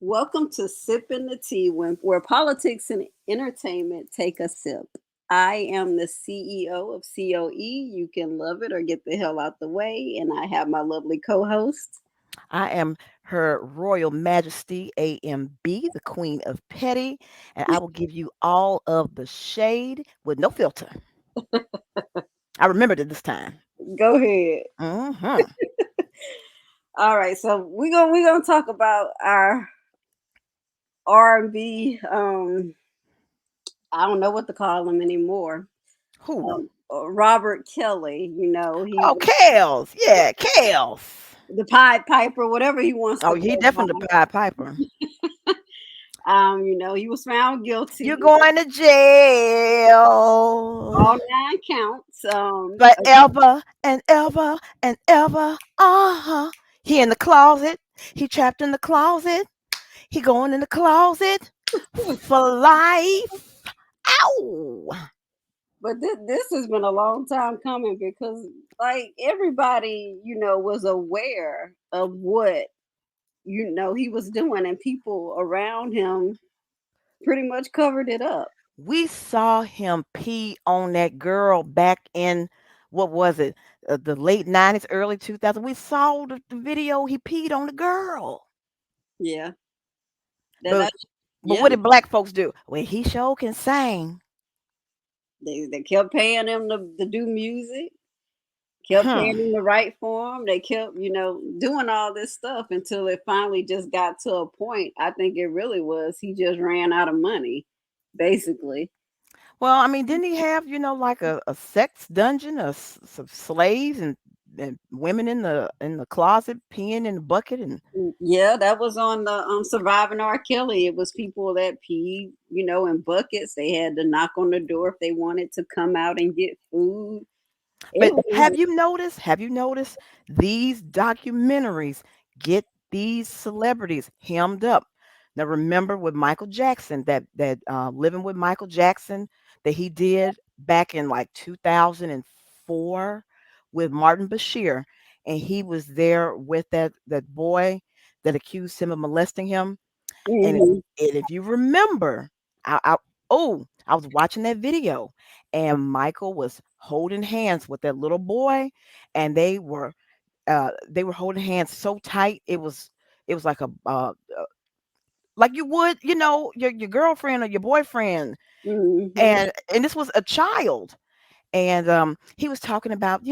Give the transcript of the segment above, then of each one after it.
Welcome to Sipping the Tea, where politics and entertainment take a sip. I am the CEO of COE. You can love it or get the hell out the way. And I have my lovely co host. I am Her Royal Majesty AMB, the Queen of Petty, and I will give you all of the shade with no filter. I remembered it this time. Go ahead. Hmm All right, so we're gonna talk about our R&B. I don't know what to call him anymore. Who? Robert Kelly. He Oh, was Kales. Yeah, Kales. the Pied Piper, whatever he wants Oh, to he go definitely the by. Pied Piper. He was found You're guilty. going to jail All nine counts. forever and ever and ever. He in the closet. He trapped in the closet. He going in the closet for life. Ow! but this has been a long time coming because, like, everybody, was aware of what he was doing, and people around him pretty much covered it up. We saw him pee on that girl back in what was it? The late 90s, early 2000s. We saw the video. He peed on the girl. Yeah, that But that but yeah. what did black folks do? Well, he sure can sing. They kept paying him to do music, kept paying Hmm. him to write for him. They kept, doing all this stuff until it finally just got to a point. I think it really was he just ran out of money, basically. Well, I mean, didn't he have, like a sex dungeon of some slaves and women in the closet peeing in the bucket and Yeah, that was on the Surviving R. Kelly. It was people that peed, in buckets. They had to knock on the door if they wanted to come out and get food. It But was, have you noticed these documentaries get these celebrities hemmed up? Now remember with Michael Jackson that living with Michael Jackson that he did back in like 2004 with Martin Bashir, and he was there with that boy that accused him of molesting him. And mhm. if you remember, I was watching that video, and Michael was holding hands with that little boy, and they were holding hands so tight it was like you would your girlfriend or your boyfriend, Mhm. and this was a child, and he was talking about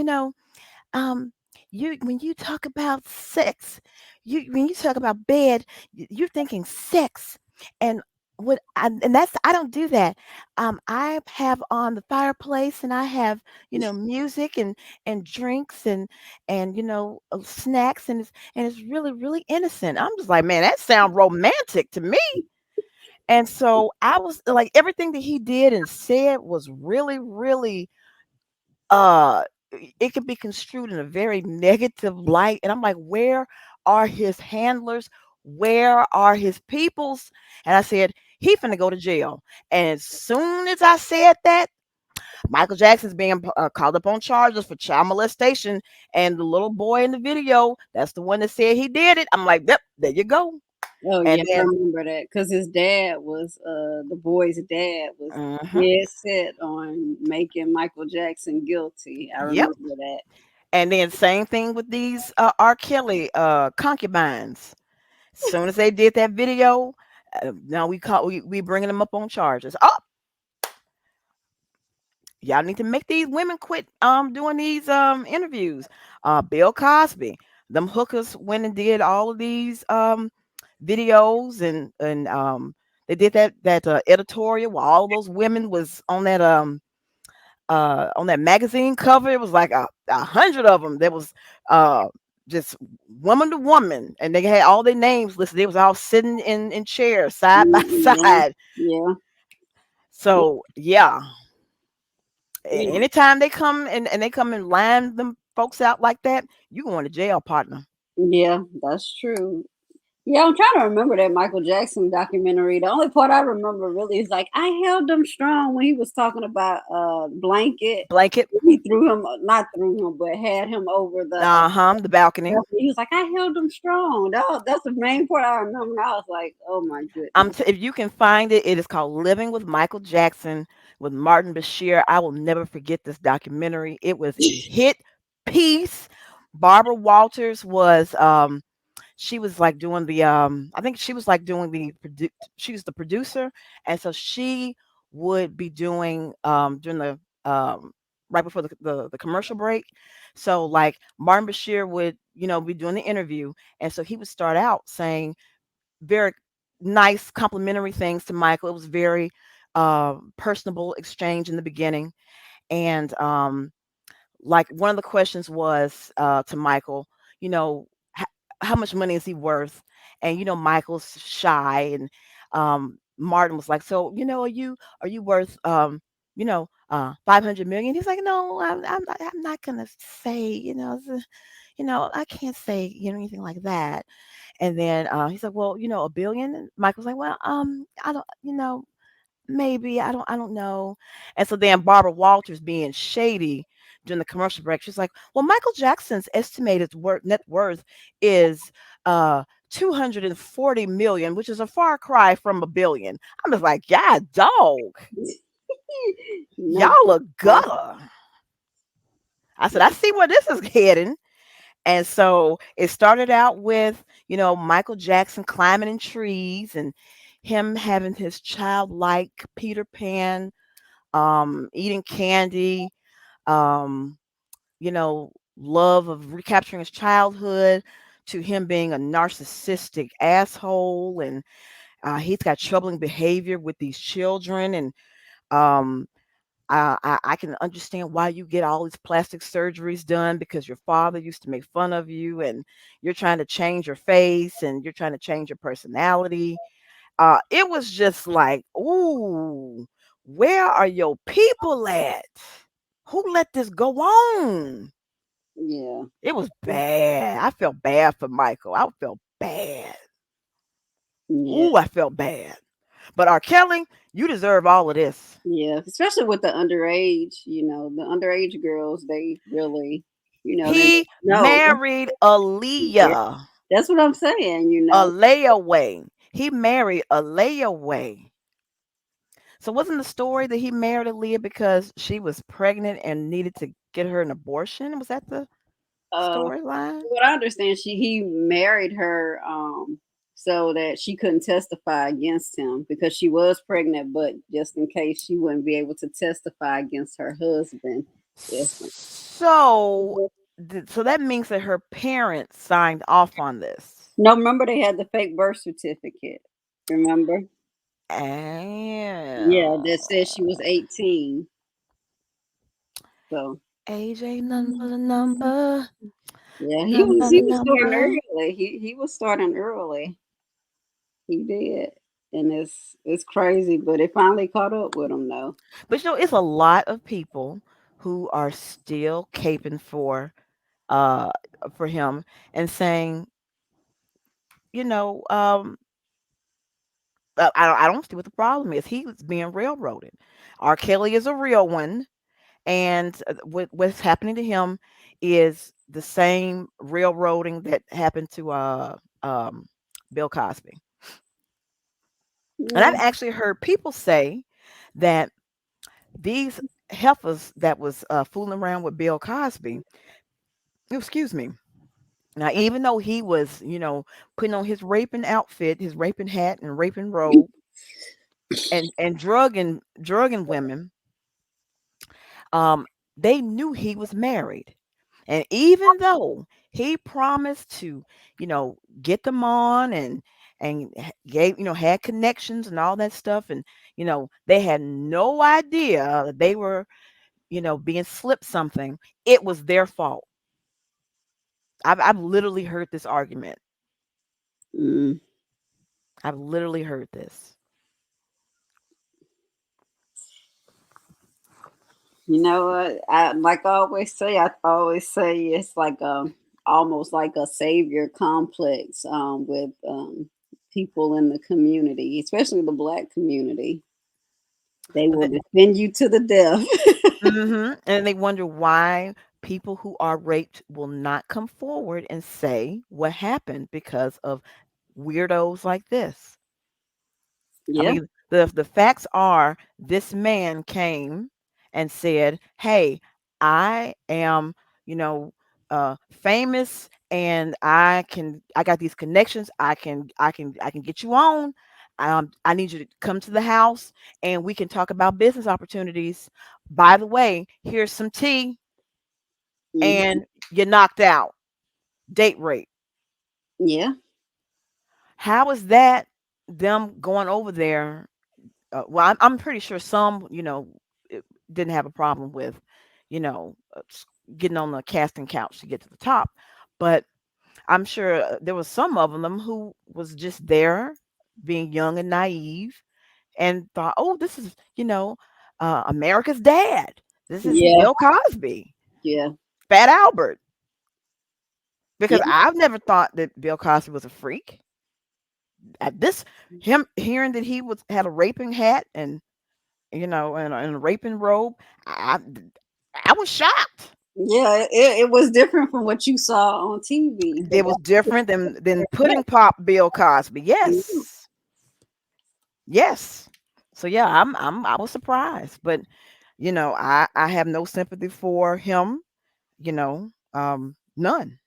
um you when you talk about sex, you when you talk about bed, you're thinking sex. And and that's I don't do that. I have on the fireplace, and I have music and drinks and snacks, and it's really really innocent. I'm just like, man, that sounds romantic to me. And so I was like, everything that he did and said was really really uh it could be construed in a very negative light, and I'm like, where are his handlers, where are his peoples? And I said, he finna go to jail. And as soon as I said that, Michael Jackson's being called up on charges for child molestation, and the little boy in the video, that's the one that said he did it. I'm like, yep, there you go. Oh And yeah, I then remember that because his dad was the boy's dad was mhm, dead set on making Michael Jackson guilty. I yep. remember that. And then same thing with these R. Kelly concubines. Soon as they did that video, now we bringing them up on charges. Oh, y'all need to make these women quit doing these interviews. Bill Cosby, them hookers went and did all of these videos, and they did that editorial where all those women was on that magazine cover. It was like a hundred of them. There was uh just woman to woman, and they had all their names listed. They was all sitting in chairs side by Mhm. side. Yeah, So yeah, yeah, anytime they come and they come and line them folks out like that, you going to jail, partner. yeah, that's true. Yeah, I'm trying to remember that Michael Jackson documentary. The only part I remember really is like I held him strong when he was talking about blanket. Blanket. He threw him, not threw him, but had him over the. Uh-huh, the balcony. He was like, I held him strong. That's the main part I remember. And I was like, oh my goodness. If you can find it, it is called Living with Michael Jackson with Martin Bashir. I will never forget this documentary. It was a hit piece. Barbara Walters was she was like doing the I think she was like doing the she was the producer, and so she would be doing during the right before the commercial break. So like Martin Bashir would, be doing the interview, and so he would start out saying very nice complimentary things to Michael. It was very personable exchange in the beginning, and like one of the questions was to Michael, you know, h- how much money is he worth? And Michael's shy, and Martin was like, so are you worth 500 million? He's like, no, I'm not gonna say, I can't say anything like that. And then he's like, well, a billion. And Michael's like, well, I don't, maybe I don't know. And so then Barbara Walters being shady during the commercial break, she's like, well, Michael Jackson's estimated net worth is 240 million, which is a far cry from a billion. I'm just like, yeah, dog, No, y'all are gutter. I said, I see where this is heading. And so it started out with, Michael Jackson climbing in trees and him having his childlike Peter Pan, eating candy, um, love of recapturing his childhood, to him being a narcissistic asshole. And he's got troubling behavior with these children. And um, I can understand why you get all these plastic surgeries done, because your father used to make fun of you, and you're trying to change your face and you're trying to change your personality. It was just like, ooh, where are your people at? Who let this go on? yeah, It was bad. I felt bad for Michael. I felt bad. yeah, Ooh, I felt bad. But R. Kelly, you deserve all of this. yeah. Especially with the underage, the underage girls, they really, they He no, married yeah, Aaliyah. that's what I'm saying. A layaway. He married a layaway. So wasn't the story that he married Aaliyah because she was pregnant and needed to get her an abortion? Was that the storyline? What I understand, he married her so that she couldn't testify against him because she was pregnant, but just in case she wouldn't be able to testify against her husband. If So, so that means that her parents signed off on this. no, remember they had the fake birth certificate. Remember? Yeah, And that said she was 18. So age ain't nothing but a number. yeah, he Number, was he was starting number. early. He was starting early. He did. And it's crazy, but it finally caught up with him though. But it's a lot of people who are still caping uh for him and saying, you know, um, I don't see what the problem is. He was being railroaded. R. Kelly is a real one, and what's happening to him is the same railroading that happened to um, Bill Cosby. And Yeah. I've actually heard people say that these heifers that was fooling around with Bill Cosby, excuse me. Now, even though he was, putting on his raping outfit, his raping hat and raping robe, and drugging women, um, they knew he was married. And even though he promised to, get them on and gave, had connections and all that stuff, and they had no idea that they were, being slipped something. It was their fault. I've literally heard this argument. Mm. I've literally heard this. You know what? I always say it's like almost like a savior complex with people in the community, especially the black community. They will defend you to the death. And they wonder why people who are raped will not come forward and say what happened because of weirdos like this. I Yeah. mean, the facts are this man came and said, "Hey, I am, you know, famous and I got these connections. I can get you on. I need you to come to the house and we can talk about business opportunities. By the way, here's some tea Hmm. and you're knocked out. Date rape. Yeah. How is that them going over there? Well, I'm pretty sure some, didn't have a problem with, you know, getting on the casting couch to get to the top, but I'm sure there was some of them who was just there, being young and naive, and thought, oh, this is, America's dad. This is Yeah. Bill Cosby, Yeah. Fat Albert, because Yeah. I've never thought that Bill Cosby was a freak. At this, him hearing that he was had a raping hat and and a raping robe. I I was shocked. Yeah. It was different from what you saw on TV. It was different than pudding pop Bill Cosby. Yes, yes. So yeah, I was surprised, but I have no sympathy for him. None, none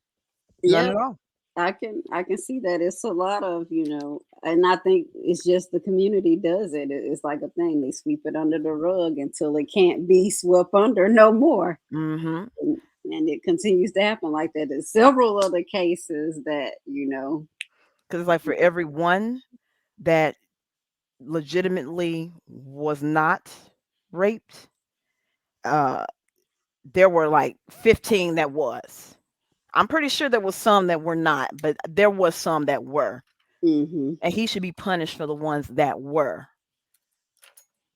Yeah. at all. I can see that it's a lot of, and I think it's just the community does it. It's like a thing. They sweep it under the rug until it can't be swept under no more. Mm-hmm. And it continues to happen like that. There's several other cases that, Because it's like for every one that legitimately was not raped, uh, there were like 15 that was. I'm pretty sure there was some that were not, but there was some that were. hmm. And he should be punished for the ones that were.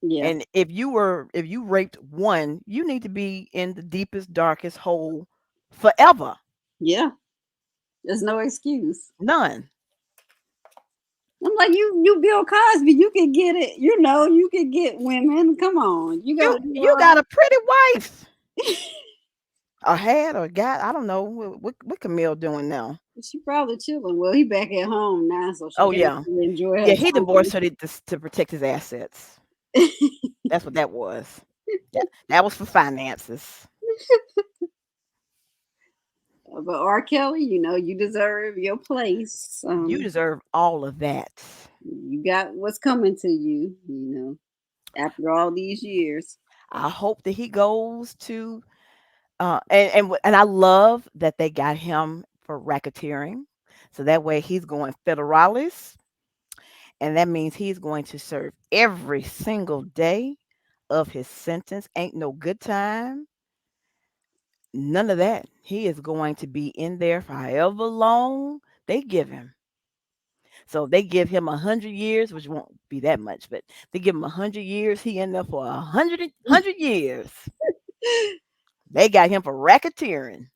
Yeah. And if you raped one, you need to be in the deepest, darkest hole forever. Yeah. There's no excuse. None. I'm like, you Bill Cosby, you can get it, you can get women. Come on. You You gotta do you all got a pretty wife. that. A had or got, I don't know what Camille doing now. She probably chilling. Well, he back at home now, so she Oh can't yeah. really enjoy her Yeah, he time. divorced her to protect his assets. That's what that was. That was for finances. But R. Kelly, you deserve your place. You deserve all of that. You got what's coming to you, after all these years. I hope that he goes to and I love that they got him for racketeering. So that way he's going federalis, and that means he's going to serve every single day of his sentence. Ain't no good time. None of that. He is going to be in there for however long they give him. So they give him 100 years, which won't be that much, but they give him 100 years. He in there for 100 years. They got him for racketeering.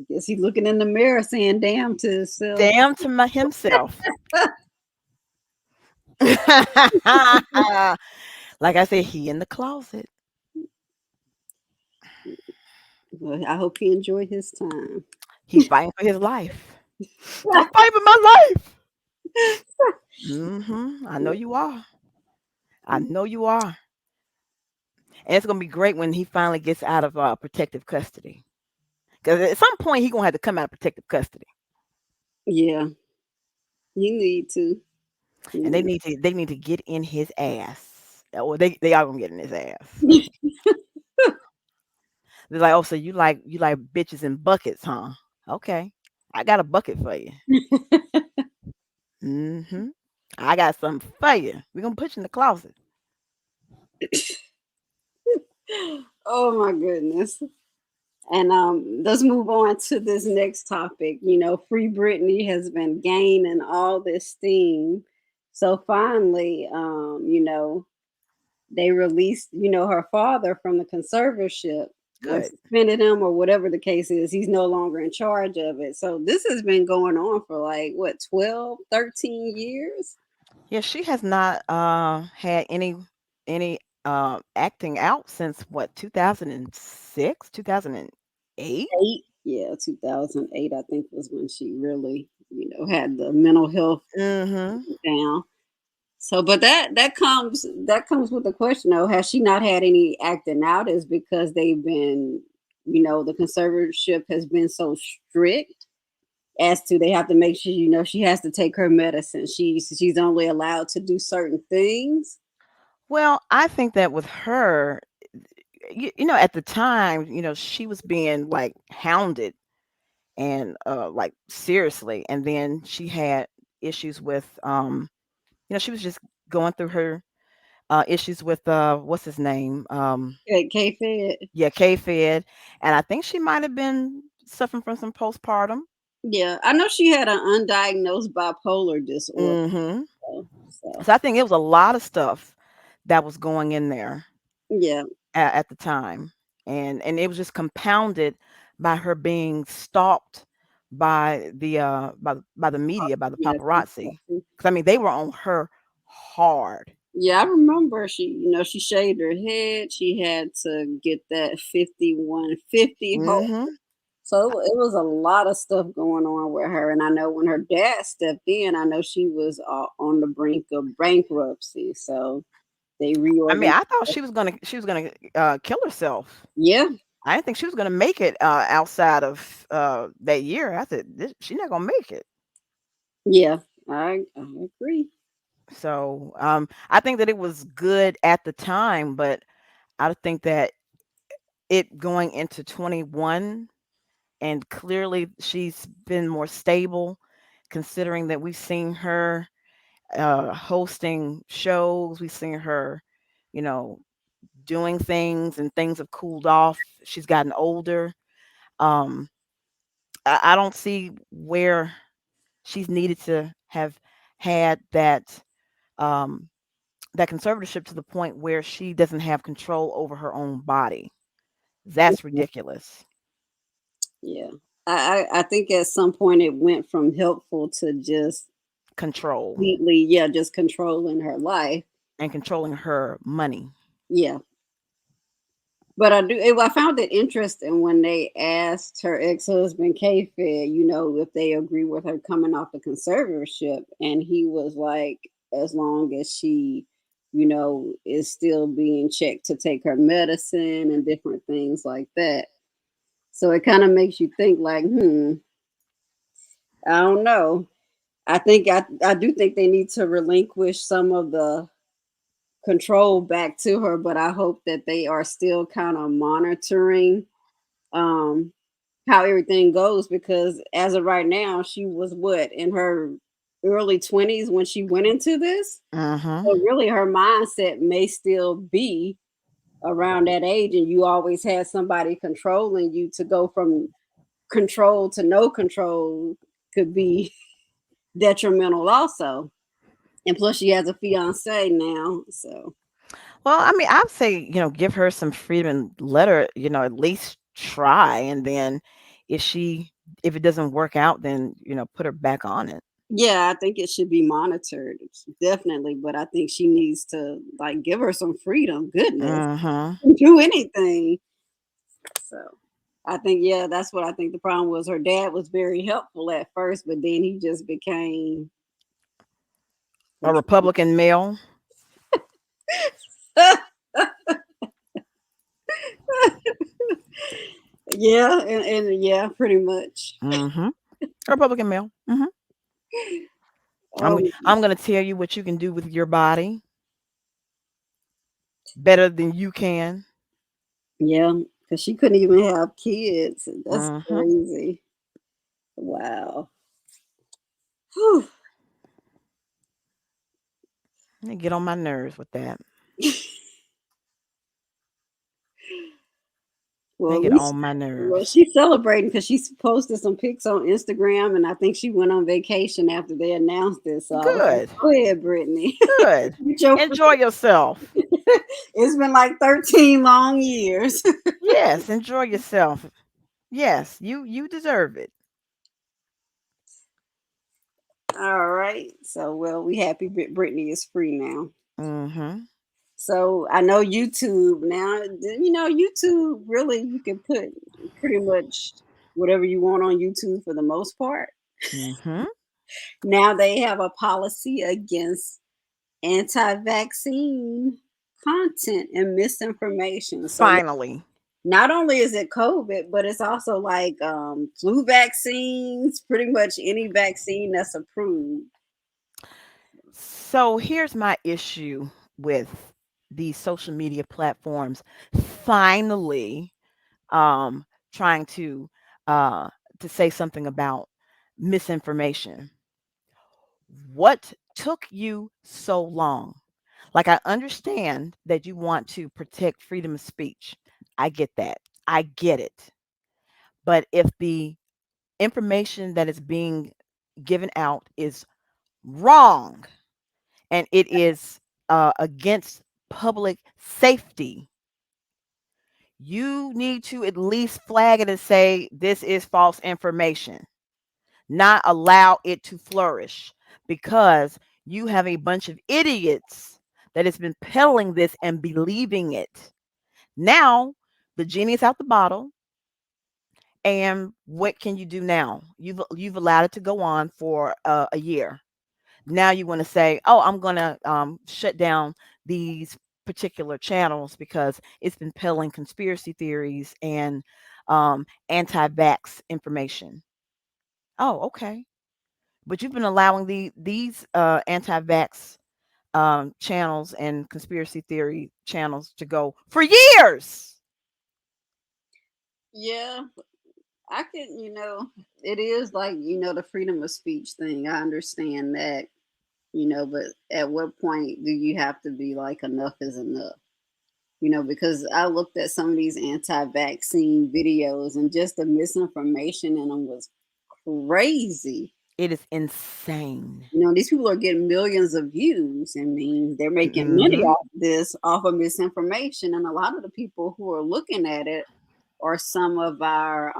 Guess he looking in the mirror saying damn to himself. Damn to my himself. Like I said, he in the closet. Well, I hope he enjoyed his time. He fighting for his life. I'm fighting for my life. I know you are. I know you are. And it's gonna be great when he finally gets out of protective custody. Because at some point he gonna have to come out of protective custody, Yeah, you need to. and they need to get in his ass. Or they are gonna get in his ass. They're like, oh, so you like bitches in buckets, huh? Okay, I got a bucket for you. hmm I got something for you. We're gonna put you in the closet. Oh my goodness. And let's move on to this next topic. Free Britney has been gaining all this steam. So finally, they released, her father from the conservatorship. or Good. suspended him or whatever the case is. He's no longer in charge of it. So this has been going on for like what, 12, 13 years? Yeah, she has not had any acting out since what, 2006, 2008? 8. Yeah, 2008 I think was when she really, had the mental health Mhm. down. So, but that comes with the question though, has she not had any acting out is because they've been, the conservatorship has been so strict as to they have to make sure, she has to take her medicine. She's only allowed to do certain things. Well, I think that with her, at the time, she was being like hounded and like seriously, and then she had issues with she was just going through her issues with what's his name? At K-Fed. Yeah, K-Fed, and I think she might have been suffering from some postpartum. Yeah, I know she had an undiagnosed bipolar disorder. Mhm. So So I think it was a lot of stuff that was going in there yeah, at the time, and it was just compounded by her being stalked by the media, by the yeah, paparazzi. Because I mean, they were on her hard. yeah. I remember she shaved her head. She had to get that 5150 hole. Mhm. So it was a lot of stuff going on with her. And I know when her dad stepped in, I know she was on the brink of bankruptcy. So they I mean, reorganized. I thought she was gonna kill herself. Yeah, I didn't think she was gonna make it outside of that year. I said she's not gonna make it. yeah, I agree. So I think that it was good at the time, but I think that it going into 21, and clearly she's been more stable, considering that we've seen her hosting shows, we've seen her, you know, doing things, and things have cooled off. She's gotten older. Um, I don't see where she's needed to have had um, that conservatorship to the point where she doesn't have control over her own body. That's ridiculous. Yeah. I think at some point it went from helpful to just Control completely, yeah, just controlling her life. and controlling her money. Yeah. But I found it interesting when they asked her ex-husband K-Fed, if they agree with her coming off the conservatorship. And he was like, as long as she, is still being checked to take her medicine and different things like that. So it kind of makes you think like, I don't know. I do think they need to relinquish some of the control back to her, but I hope that they are still kind of monitoring um how everything goes because as of right now, she was what, in her early 20s when she went into this. Mhm. So really her mindset may still be around that age and you always had somebody controlling you. To go from control to no control could be detrimental also. And plus she has a fiance now, so Well, I mean, I'd say, give her some freedom and let her, at least try. And then if she, if it doesn't work out, then, put her back on it. yeah, I think it should be monitored, definitely. But I think she needs to like give her some freedom. Goodness, Mhm. do anything. So I think, yeah, that's what I think the problem was. Her dad was very helpful at first, but then he just became A Republican male. yeah, and yeah, pretty much. Mhm. A Republican male. Mhm. I'm Um, I'm going to tell you what you can do with your body better than you can. yeah, because she couldn't even have kids. That's Mhm. crazy. Wow. Whew. They get on my nerves with that. They Well, get on my nerves. she's celebrating because she's posted some pics on Instagram, and I think she went on vacation after they announced this. So I was like, Good. "Go ahead, Brittany, Good. get your Enjoy yourself. It's been like 13 long years." Yes, enjoy yourself. Yes, you deserve it. All right. So, well, we happy Brittany is free now. Mhm. So I know YouTube now. YouTube really you can put pretty much whatever you want on YouTube for the most part. Mhm. Now they have a policy against anti-vaccine content and misinformation. So Finally. not only is it COVID, but it's also like flu vaccines, pretty much any vaccine that's approved. So here's my issue with these social media platforms finally um trying uh to say something about misinformation. What took you so long? Like, I understand that you want to protect freedom of speech. I get that. I get it. But if the information that is being given out is wrong and it is against public safety, you need to at least flag it and say this is false information, not allow it to flourish because you have a bunch of idiots that has been peddling this and believing it. Now the genie's out the bottle, and what can you do now? You've allowed it to go on for a year. Now you want to say, "Oh, I'm going to shut down these particular channels because it's been peddling conspiracy theories and anti-vax information." Oh, okay. But you've been allowing these anti-vax channels and conspiracy theory channels to go for years. Yeah, I can, it is like, the freedom of speech thing. I understand that, but at what point do you have to be like, enough is enough? Because I looked at some of these anti vaccine videos and just the misinformation in them was crazy. It is insane. These people are getting millions of views. I mean, they're making money Hmm. off this, off of misinformation. And a lot of the people who are looking at it are some of our,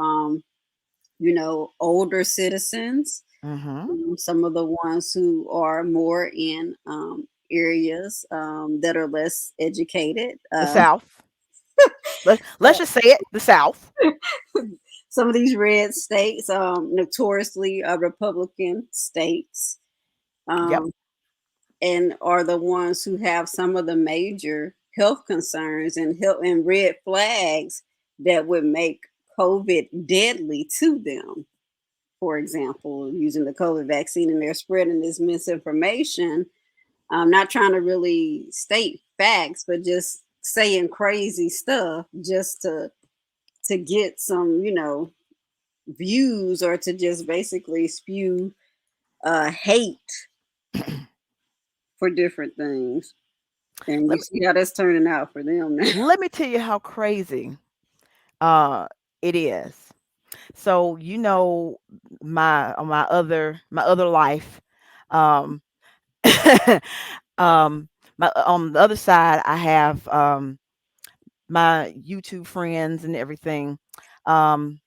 older citizens, Hmm. some of the ones who are more in areas that are less educated. The South. Let's just say it. The South. Some of these red states, notoriously Republican states, Yep. um, and are the ones who have some of the major health concerns and health and red flags that would make COVID deadly to them. For example, using the COVID vaccine, and they're spreading this misinformation. Not trying to really state facts, but just saying crazy stuff just to get some, views, or to just basically spew hate for different things. And you Let me see how that's turning out for them now. let me tell you how crazy uh it is. So my other life, um my on the other side I have my YouTube friends and everything. Um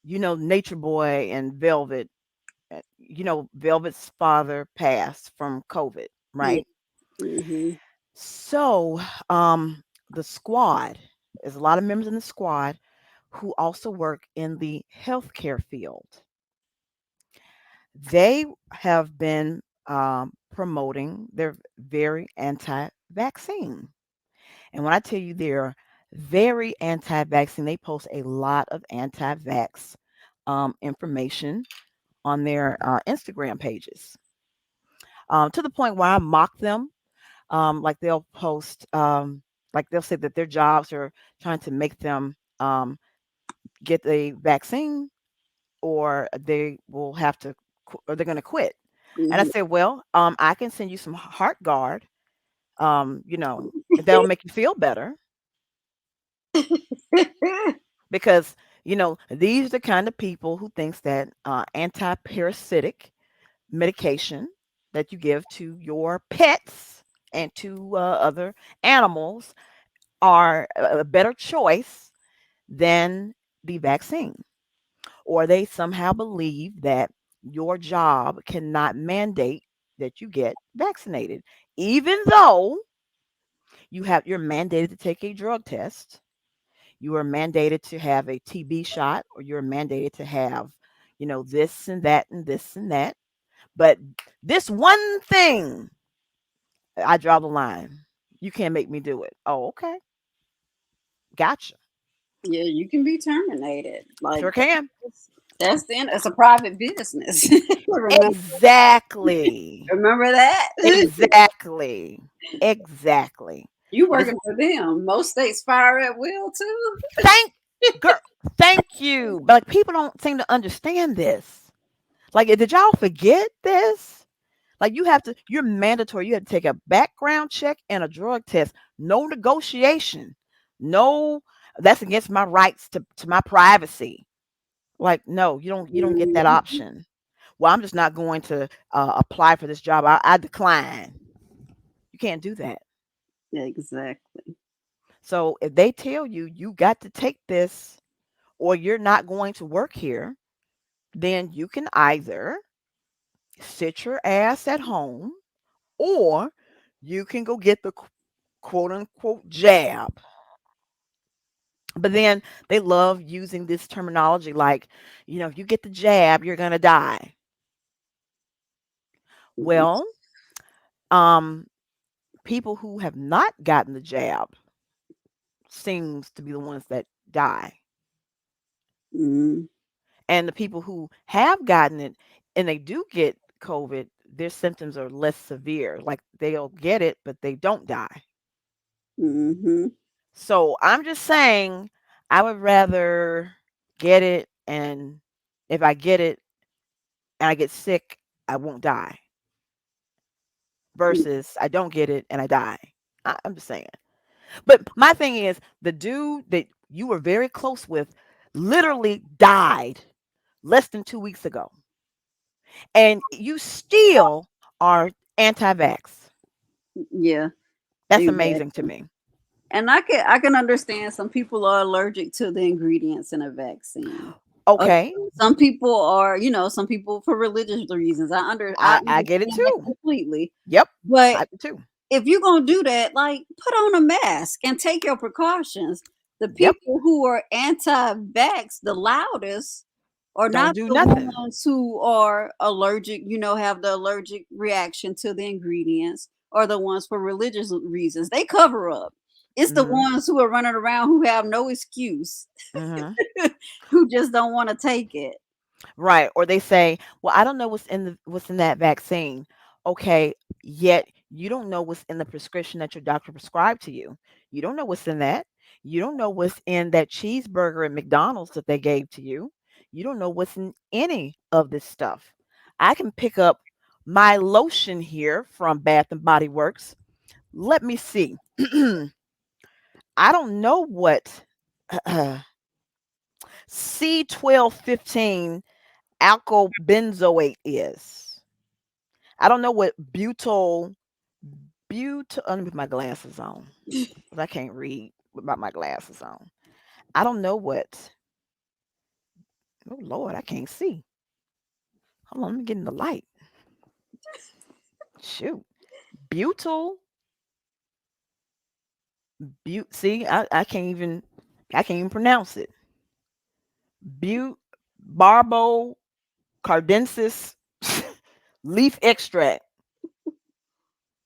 Nature Boy and Velvet. Velvet's father passed from COVID, Yeah. right? Hmm. So, the squad, there's a lot of members in the squad who also work in the healthcare field. They have been promoting, they're very anti vaccine. And when I tell you they're very anti vaccine, they post a lot of anti vax information on their Instagram pages, to the point where I mock them. Like they'll post, like they'll say that their jobs are trying to make them get the vaccine, or they will have to, or they're going to quit. And I Hmm. say, well, I can send you some Heart Guard, if that'll make you feel better. because these are the kind of people who thinks that anti-parasitic medication that you give to your pets and to other animals are a better choice than the vaccine. Or they somehow believe that your job cannot mandate that you get vaccinated, even though you're mandated to take a drug test, you are mandated to have a TB shot, or you're mandated to have, this and that and this and that. But this one thing, I draw the line. You can't make me do it. Oh, okay. Gotcha. Yeah, you can be terminated. Like Sure can. that's the end. It's a private business. remember, Exactly. remember that? Exactly. Exactly. You And it's working for them. Most states fire at will too. thank girl, thank you. But like people don't seem to understand this. Like, did y'all forget this? Like, you're mandatory. You have to take a background check and a drug test. No negotiation. No, that's against my rights to my privacy. Like, no, you don't get that Mhm. option. Well, I'm just not going to apply for this job. I decline. You can't do that. Exactly. So if they tell you you got to take this or you're not going to work here, then you can either sit your ass at home or you can go get the quote unquote jab. But then they love using this terminology like, if you get the jab, you're going to die. Well, um, people who have not gotten the jab seems to be the ones that die. Mm, And the people who have gotten it and they do get COVID, their symptoms are less severe. Like they'll get it, but they don't die. mm-hmm. So I'm just saying, I would rather get it, and if I get it and I get sick, I won't die, versus I don't get it and I die. I'm just saying. But my thing is, the dude that you were very close with literally died less than 2 weeks ago, and you still are anti-vax. Yeah, That's amazing to exactly. me. And I can understand some people are allergic to the ingredients in a vaccine. Uh, Okay, some people are, some people for religious reasons. I I get it understand that too. completely. Yep, But I do too. if you're gonna do that, like put on a mask and take your precautions. The Yep, people who are anti-vax the loudest are don't not do the nothing. ones who are allergic, have the allergic reaction to the ingredients, or the ones for religious reasons. They cover up. It's the Mhm, ones who are running around who have no excuse, mhm. who just don't want to take it. Right, or they say, "Well, I don't know what's in that vaccine." Okay, yet you don't know what's in the prescription that your doctor prescribed to you. You don't know what's in that. You don't know what's in that cheeseburger at McDonald's that they gave to you. You don't know what's in any of this stuff. I can pick up my lotion here from Bath and Body Works. Let me see. I don't know what C1215 alkyl benzoate is. I don't know what let me put my glasses on, 'cause I can't read without my glasses on. I don't know what. Oh Lord, I can't see. Hold on, let me get in the light. Shoot, butyl See, I can't even pronounce it. But barbo cardensis leaf extract,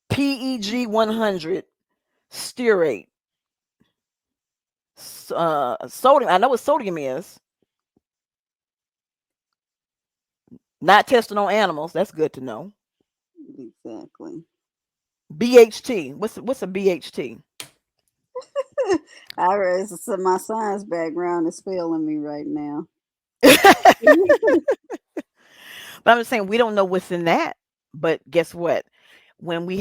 PEG 100 stearate. Sodium. I know what sodium is. Not tested on animals. That's good to know. Exactly. BHT. What's a BHT? I realize so my science background is failing me right now. But I'm just saying we don't know what's in that. But guess what? when we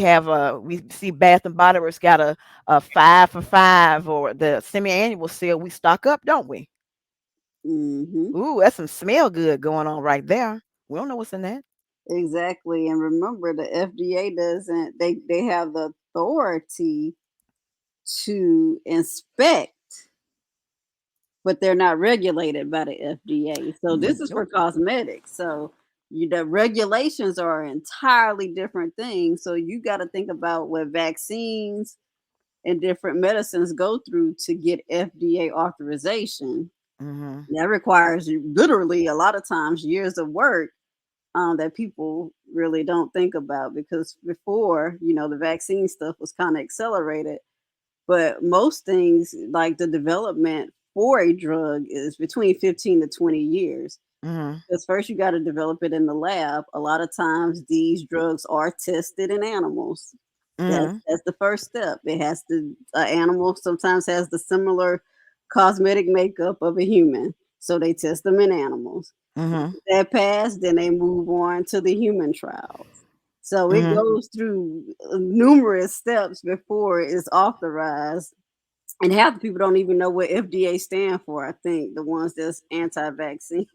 see Bath and Body Works got a 5 for 5 or the semi-annual sale, we stock up, don't we? Hmm. Ooh, that's some smell good going on right there. We don't know what's in that. Exactly. And remember, the FDA doesn't, they have the authority to inspect, but they're not regulated by the FDA. So this is for Nope. cosmetics. So the regulations are entirely different things. So you got to think about what vaccines and different medicines go through to get FDA authorization. Mhm. That requires literally a lot of times years of work, that people really don't think about, because before, the vaccine stuff was kind of accelerated, but most things like the development for a drug is between 15 to 20 years. Mhm. Because first you got to develop it in the lab. A lot of times these drugs are tested in animals. That's Mhm. that's the first step. It has to animal sometimes has the similar cosmetic makeup of a human, so they test them in animals. Mhm. That pass, then they move on to the human trials. So it Mhm. goes through numerous steps before it's authorized. And half the people don't even know what FDA stand for. I think the ones that's anti-vaccine.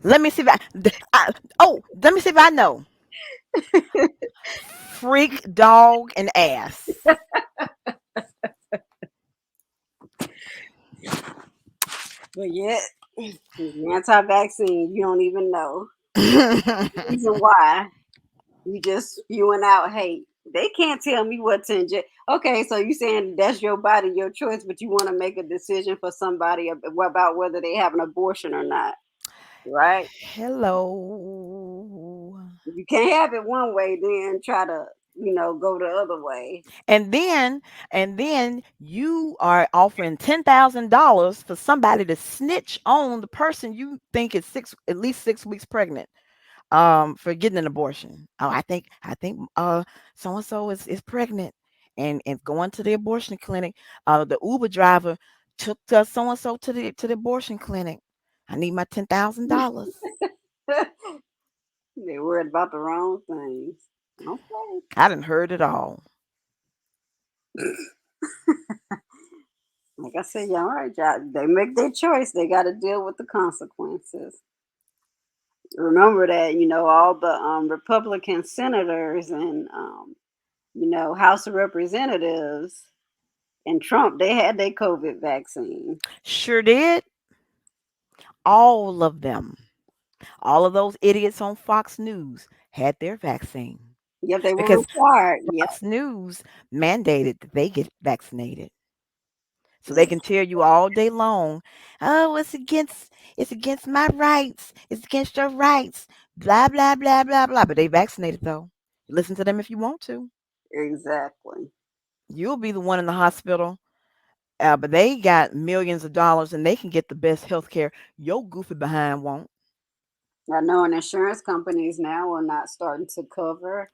Let me see if let me see if I know. Freak dog and ass. But yet, anti-vaccine, you don't even know the reason why. You just spewing out hate. They can't tell me what to inject. Okay, so you saying that's your body, your choice, but you want to make a decision for somebody about whether they have an abortion or not, right? Hello. If you can't have it one way, then try to, go the other way. And then you are offering $10,000 for somebody to snitch on the person you think is at least 6 weeks pregnant, for getting an abortion. Oh, I think so and so is pregnant, and going to the abortion clinic. The Uber driver took so and so to the abortion clinic. I need my $10,000. They worried about the wrong things. Okay. I didn't heard it all. Like I said, yeah, all right, y'all. They make their choice. They got to deal with the consequences. Remember that, all the Republican senators and, House of Representatives and Trump, they had their COVID vaccine. Sure did. All of them. All of those idiots on Fox News had their vaccine Yep, they were because required. Yep. Fox News mandated that they get vaccinated. So they can tell you all day long, oh, it's against my rights. It's against your rights. Blah blah blah blah blah. But they vaccinated though. Listen to them if you want to. Exactly. You'll be the one in the hospital. But they got millions of dollars and they can get the best health care. Your goofy behind won't. I know, and insurance companies now are not starting to cover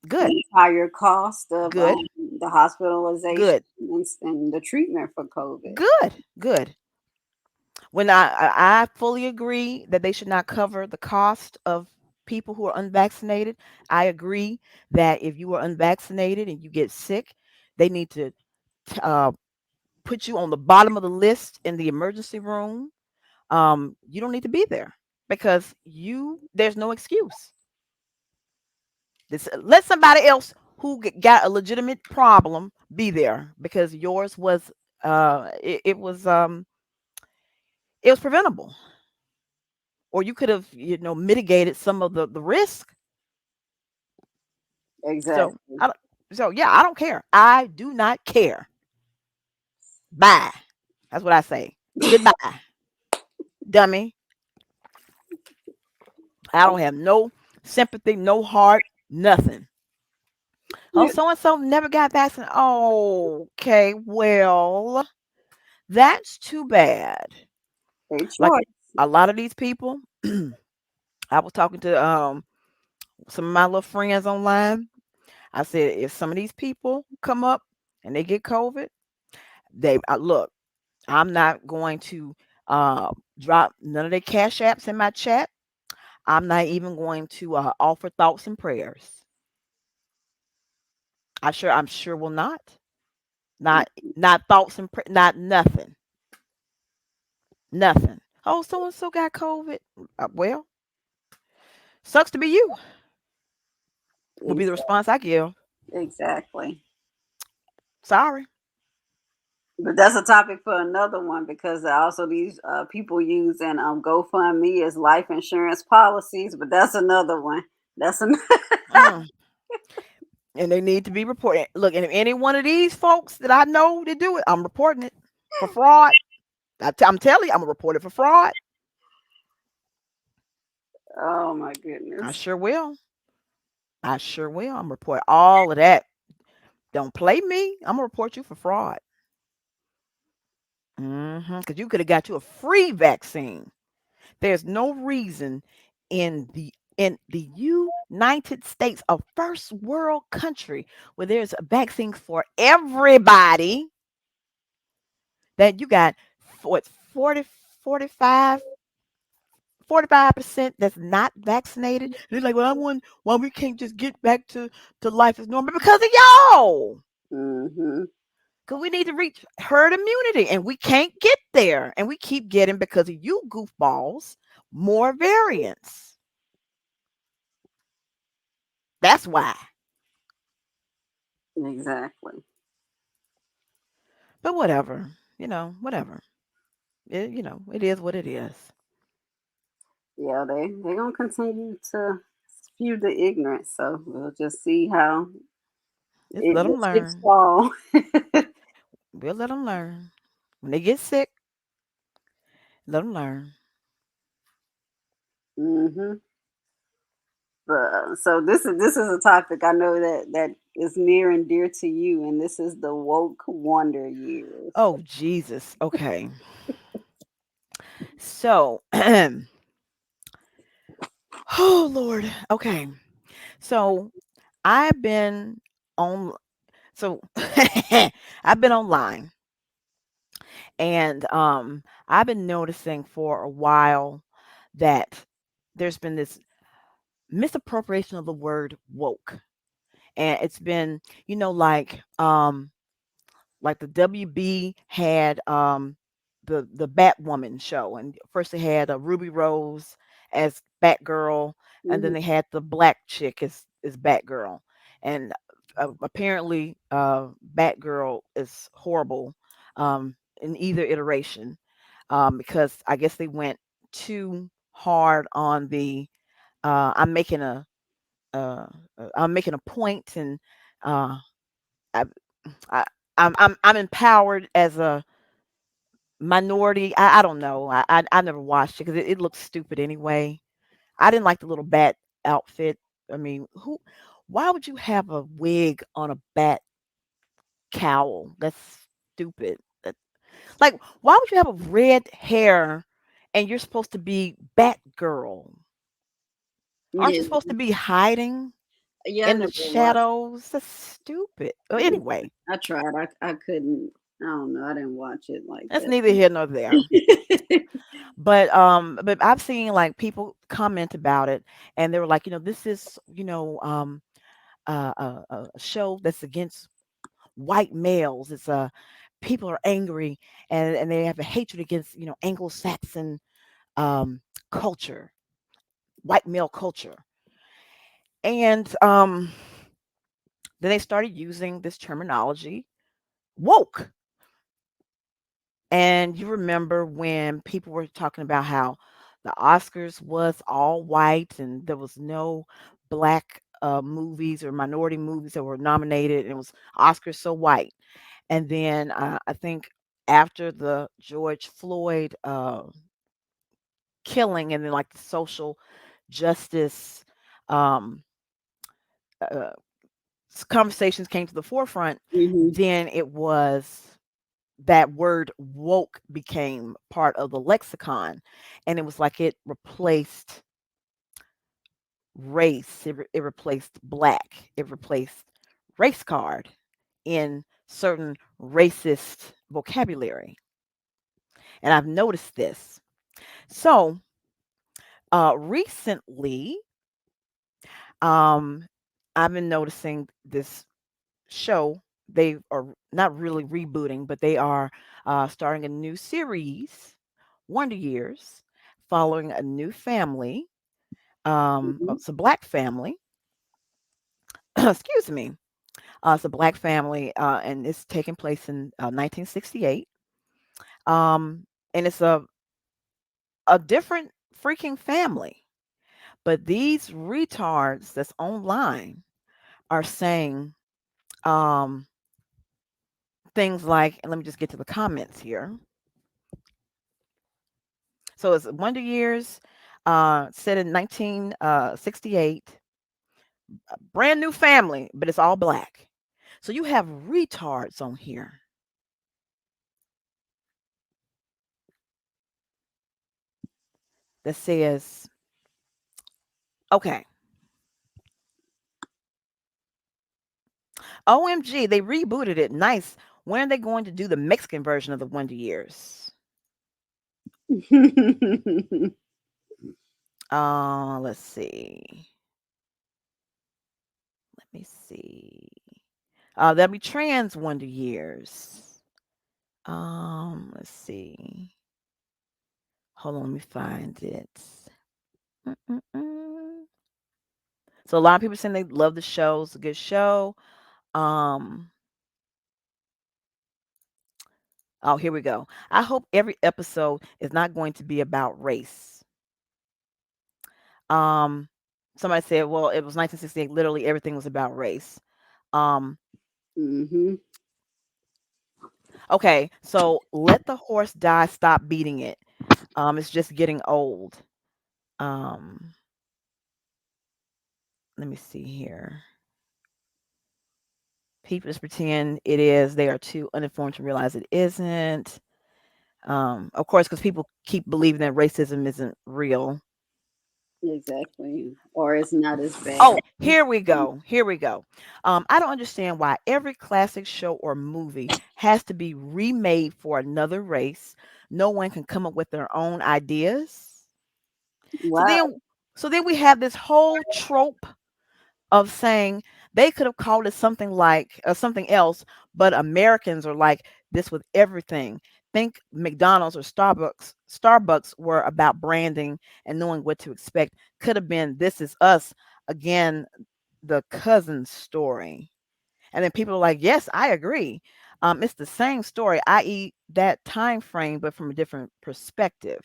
Good, the entire cost of good, the hospitalization good, and the treatment for COVID. good, good. When I fully agree that they should not cover the cost of people who are unvaccinated. I agree that if you are unvaccinated and you get sick, they need to uh, put you on the bottom of the list in the emergency room. You don't need to be there because there's no excuse. Let somebody else who got a legitimate problem be there because yours was it was preventable, or you could have mitigated some of the risk. So Exactly. yeah, I don't care. I do not care. Bye. That's what I say. Goodbye, dummy. I don't have no sympathy, no heart, nothing. Oh, so and so never got vaccinated. Oh, okay, well, that's too bad. A Like choice. a lot of these people, I was talking to some of my little friends online. I said, if some of these people come up and they get COVID, look. I'm not going to drop none of their cash apps in my chat. I'm not even going to offer thoughts and prayers. I'm sure will not. Not not thoughts and not nothing. Nothing. Oh, so and so got COVID. Well, sucks to be you. Will be the Ex- response I give. exactly. Sorry. But that's a topic for another one because also these people using GoFundMe as life insurance policies. But that's another one. That's an Mm. And they need to be reported. Look, and if any one of these folks that I know to do it, I'm reporting it for fraud. I'm telling you, I'm gonna report it for fraud. oh my I goodness. sure will. I sure will. I'm gonna report all of that. Don't play me. I'm gonna report you for fraud. Because you could have got you a free vaccine. There's no reason in the United States, a first world country where there's a vaccine for everybody, that you got what 45% that's not vaccinated. And they're like, well, I want why we can't just get back to life as normal because of y'all. Hmm. Because we need to reach herd immunity and we can't get there. And we keep getting, because of you goofballs, more variants. That's why. Exactly. But whatever, whatever. It is what it is. Yeah, they gonna continue to spew the ignorance. So we'll just see how Just let the them chips learn. fall. We'll let them learn. When they get sick, let them learn. Hmm. But so this is a topic I know that is near and dear to you, and this is the woke wonder years. Oh, Jesus. Okay. So, oh, Lord. Okay. So, I've been on, so I've been online, and I've been noticing for a while that there's been this misappropriation of the word woke. And it's been, like the WB had the Batwoman show, and first they had Ruby Rose as Batgirl, and then Hmm. they had the black chick as Batgirl, and apparently Batgirl is horrible in either iteration, because I guess they went too hard on the I'm making uh, I'm making a point, and uh, I, I I'm empowered as a minority. I don't know. I never watched it because it looks stupid anyway. I didn't like the little bat outfit. I mean, who? Why would you have a wig on a bat cowl? That's stupid. Like, why would you have a red hair and you're supposed to be Batgirl? Aren't you Yeah, supposed to be hiding yeah, I in the never watched. shadows? That's stupid. Yeah, Anyway, I tried. I couldn't. I don't know. I didn't watch it like that's neither here nor there. that. But I've seen like people comment about it, and they were like, this is, a show that's against white males. It's people are angry, and they have a hatred against, Anglo-Saxon um culture, white male culture. And then they started using this terminology, woke. And you remember when people were talking about how the Oscars was all white and there was no black movies or minority movies that were nominated, and it was Oscars so white. And then I think after the George Floyd killing, and then like the social justice um, uh, conversations came to the forefront, Hmm. then it was that word woke became part of the lexicon, and it was like it replaced race, it replaced black, it replaced race card in certain racist vocabulary. And I've noticed this. So recently, um I've been noticing this show, they are not really rebooting, but they are starting a new series, Wonder Years, following a new family. Mhm. It's a black family. Excuse me. It's a black family, and it's taking place in 1968. And it's a different freaking family. But these retards that's online are saying um, things like, and let me just get to the comments here. So it's Wonder Years, set in 1968, brand new family, but it's all black. So you have retards on here that says, okay, OMG, they rebooted it. Nice. When are they going to do the Mexican version of the Wonder Years? Let's see. Let me see. There'll be trans Wonder Years. Let's see. Hold on, let me find it. Mm-mm-mm. So a lot of people saying they love the show. It's a good show. Um, oh, here we go. I hope every episode is not going to be about race. Um, Somebody said, well, it was 1968. Literally everything was about race. Um, Mhm. okay, so let the horse die. Stop beating it. It's just getting old. Um, Let me see here. People just pretend it is. They are too uninformed to realize it isn't. Of course, because people keep believing that racism isn't real. Exactly. Or it's not as bad. Oh, here we go. Here we go. I don't understand why every classic show or movie has to be remade for another race. No one can come up with their own ideas. So Wow. then, so then we have this whole trope of saying they could have called it something like something else, but Americans are like this with everything. Think McDonald's or Starbucks. Starbucks were about branding and knowing what to expect. Could have been This Is Us again, the cousin story. And then people are like, yes, I agree. It's the same story, i.e., that time frame, but from a different perspective.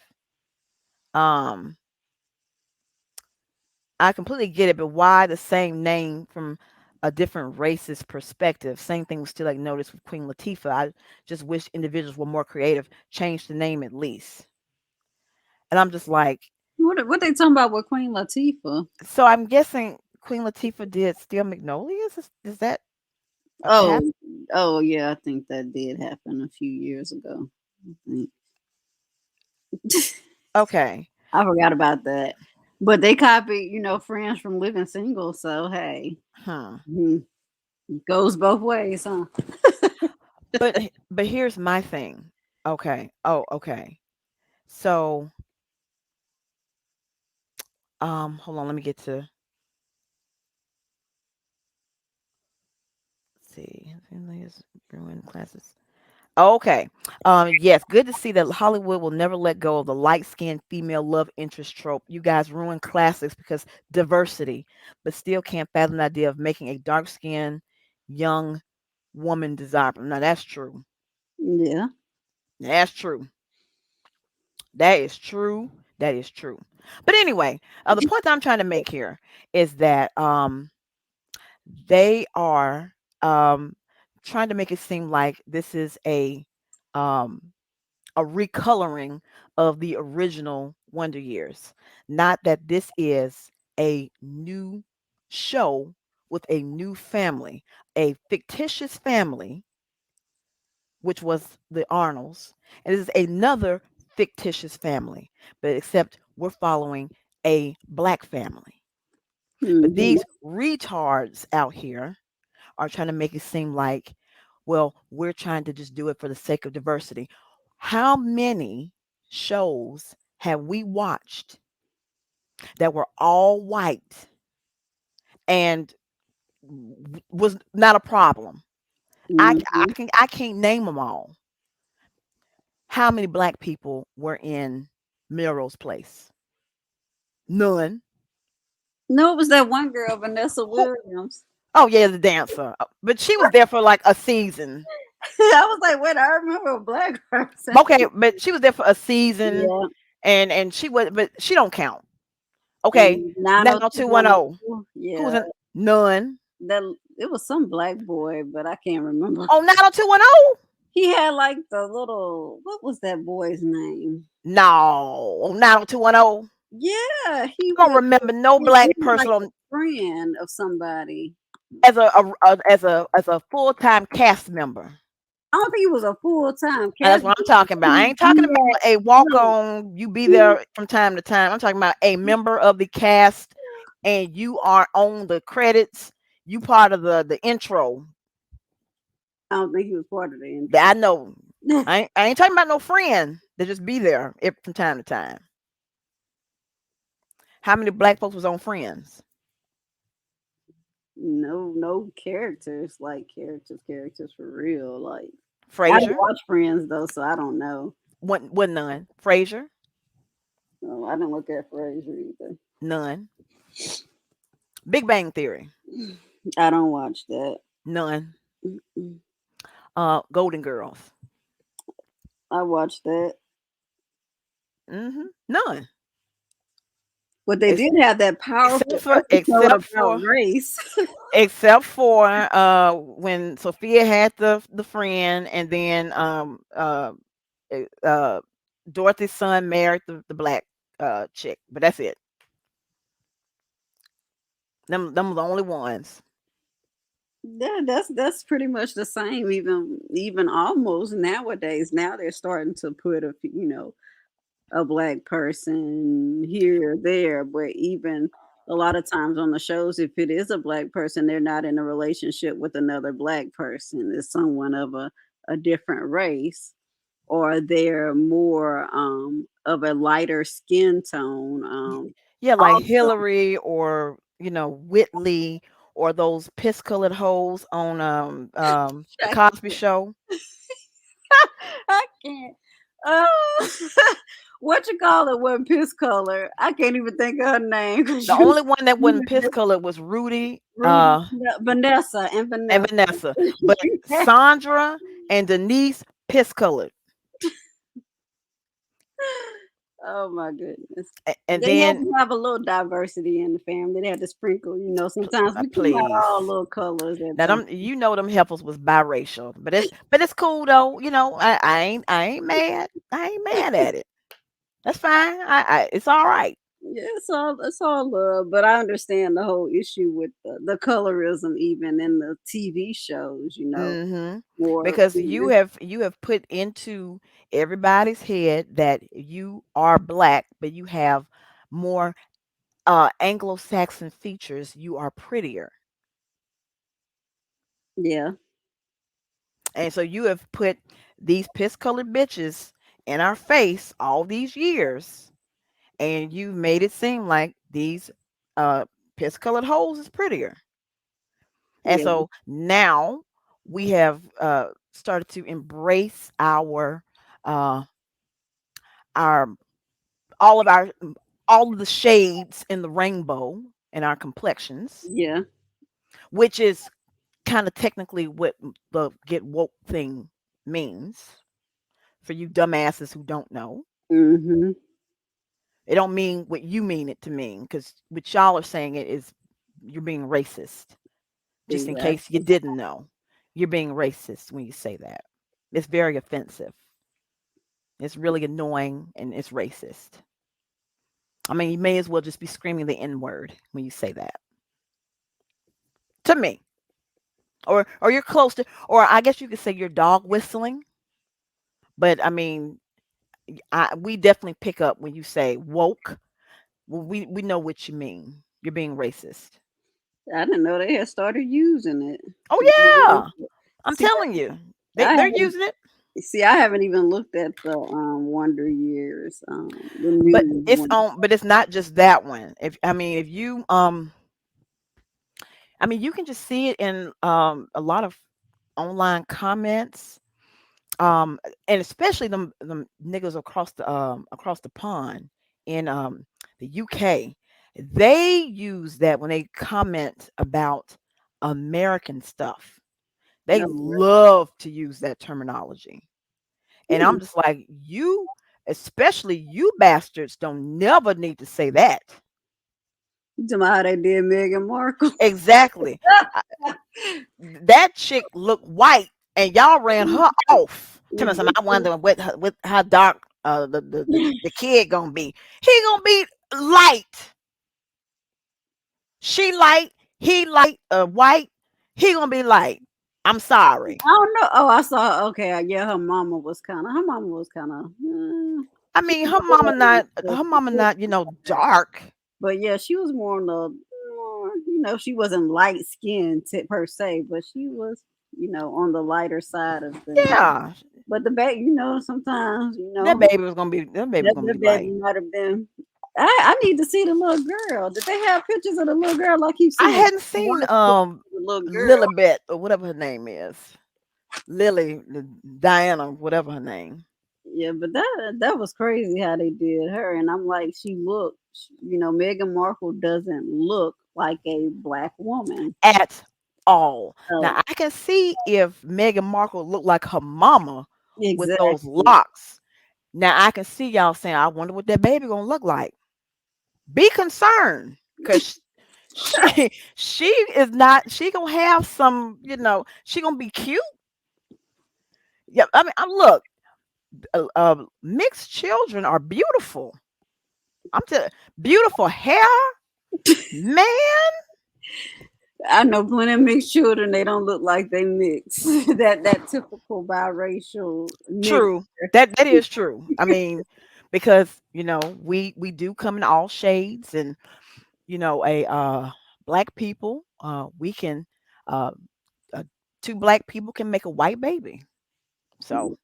Um, I completely get it, but why the same name from a different racist perspective? Same thing was still like noticed with Queen Latifah. I just wish individuals were more creative, change the name at least. And I'm just like, What they talking about with Queen Latifah? so I'm guessing Queen Latifah did steal Magnolias? Is that Oh, happen? oh yeah, I think that did happen a few years ago. I think. Okay. I forgot about that. But they copied, Friends from Living Single, so hey. Huh. Mhm. Goes both ways, huh? But here's my thing. Okay. Oh, okay. So, hold on, let me get to see. Ruin classes. Okay. Yes, good to see that Hollywood will never let go of the light-skinned female love interest trope. You guys ruin classics because diversity, but still can't fathom the idea of making a dark-skinned young woman desirable. Now that's true. Yeah. That's true. That is true. That is true. But anyway, the point that I'm trying to make here is that they are um trying to make it seem like this is um a recoloring of the original Wonder Years. Not that this is a new show with a new family, a fictitious family, which was the Arnolds, and this is another fictitious family, but except we're following a black family. But Mhm. these retards out here are trying to make it seem like, well, we're trying to just do it for the sake of diversity. How many shows have we watched that were all white and was not a problem. Mhm. I can't name them all. How many black people were in Melrose Place? None. No, it was that one girl, Vanessa Who? Williams. Oh yeah, the dancer. But she was there for like a season. I was like, wait, I remember a black person. Okay, but she was there for a season, Yeah. and she was, but she don't count. Okay, And nine oh two one oh. 90210. Who was Yeah. in none? That it was some black boy, but I can't remember. Oh, 90210. He had like the little what was that boy's name? No, 90210. Yeah, I don't remember no he black was like person a on friend of somebody. as as a full time cast member. I don't think he was a full time And cast that's what I'm member. talking about. I ain't talking He had about a walk no. on, you be He, there from time to time. I'm talking about a member of the cast and you are on the credits. You part of the intro. I don't think he was part of the That I intro. know. I ain't talking about no friend that just be there from time to time. How many black folks was on Friends? No characters like characters for real. Like I didn't Frasier, watch Friends though, so I don't know. wasn't none. Frasier, No, I didn't look at Frasier either. none. Big Bang Theory, I don't watch that. none. Mm-mm. Golden Girls, I watched that. none. But they Ex- did have that powerful episode except about for race. when Sophia had the friend, and then eh, Dorothy's son married the black chick, but that's it. Them were the only ones. Yeah, that's pretty much the same. Even almost nowadays. Now they're starting to put a black person here or there, but even a lot of times on the shows, if it is a black person, they're not in a relationship with another black person. It's someone of a different race, or they're more of a lighter skin tone. Y- Yeah, like Also, Hillary or Whitley or those piss colored hoes on the I Cosby can't. Show. I can't. Oh, what you call it? When piss color? I can't even think of her name because The you only one that wasn't you piss just colored was Rudy Rudy, Vanessa, and and Vanessa. Vanessa, but Sandra and Denise piss colored. Oh my goodness. And They had then to have a little diversity in the family. They had to sprinkle, sometimes we come out please. all little colors at Now times. them, them heifers was biracial, but it's cool though. I ain't mad at it. That's fine. It's all right. Yeah, it's all love, but I understand the whole issue with the colorism, even in the TV shows. Mm-hmm. More Because women. you have put into everybody's head that you are black, but you have more Anglo-Saxon features. You are prettier, Yeah, and so you have put these piss-colored bitches in our face all these years, and you've made it seem like these uh piss-colored holes is prettier. And yeah, so now we have started to embrace uh our all of our all of the shades in the rainbow in our complexions, yeah. which is kind of technically what the get woke thing means for you dumbasses who don't know. Mhm. It don't mean what you mean it to mean, because what y'all are saying it is you're being racist. Just in case you Exactly. didn't know, you're being racist when you say that. It's very offensive. It's really annoying and it's racist. I mean, you may as well just be screaming the N word when you say that to me. Or you're close to, or I guess you could say you're dog whistling. But I mean, we definitely pick up when you say woke. Well, we know what you mean. You're being racist. I didn't know they had started using it. Oh yeah, I'm See, telling you, I they're haven't. using it. See, I haven't even looked at the Wonder Years, the But new it's one. on. But it's not just that one. If I mean, if you I mean, you can just see it in a lot of online comments, um, and especially them niggas across the pond in the UK. They use that when they comment about American stuff. They No, love to use that terminology. And hmm. I'm just like, you, especially you bastards, don't never need to say that. You talking about how they did Meghan Markle? Exactly. I- That chick looked white, and y'all ran her off. Tell me something. I wonder what how dark the kid gonna be. He gonna be light. She light. He light. White. He gonna be light. I'm sorry. I don't know. Oh, I saw. Okay, yeah, her mama was kind of, I she mean, was more her mama not, dark. but yeah, she was more on the more, she wasn't light skinned per se, but she was, on the lighter side of things. Yeah, But the baby, sometimes, that baby that, gonna that be baby light. might have been. I need to see the little girl. Did they have pictures of the little girl? I keep I seeing hadn't seen one picture of the little girl. Lilibet or whatever her name is. Lily, Diana, whatever her name. Yeah, but that was crazy how they did her, and I'm like, Meghan Markle doesn't look like a black woman. At all. So Now I can see if Meghan Markle looked like her mama with those exactly. locks. Now I can see y'all saying, I wonder what that baby gonna look like. Be concerned. Cause she she is not, she gonna have some, she gonna be cute. Yeah, I mean, look, mixed children are beautiful. I'm telling, beautiful hair, man. I know plenty of mixed children. They don't look like they mix. that typical biracial mix. True. That is true. I mean, because we do come in all shades, and a black people, we can uh, uh two black people can make a white baby. So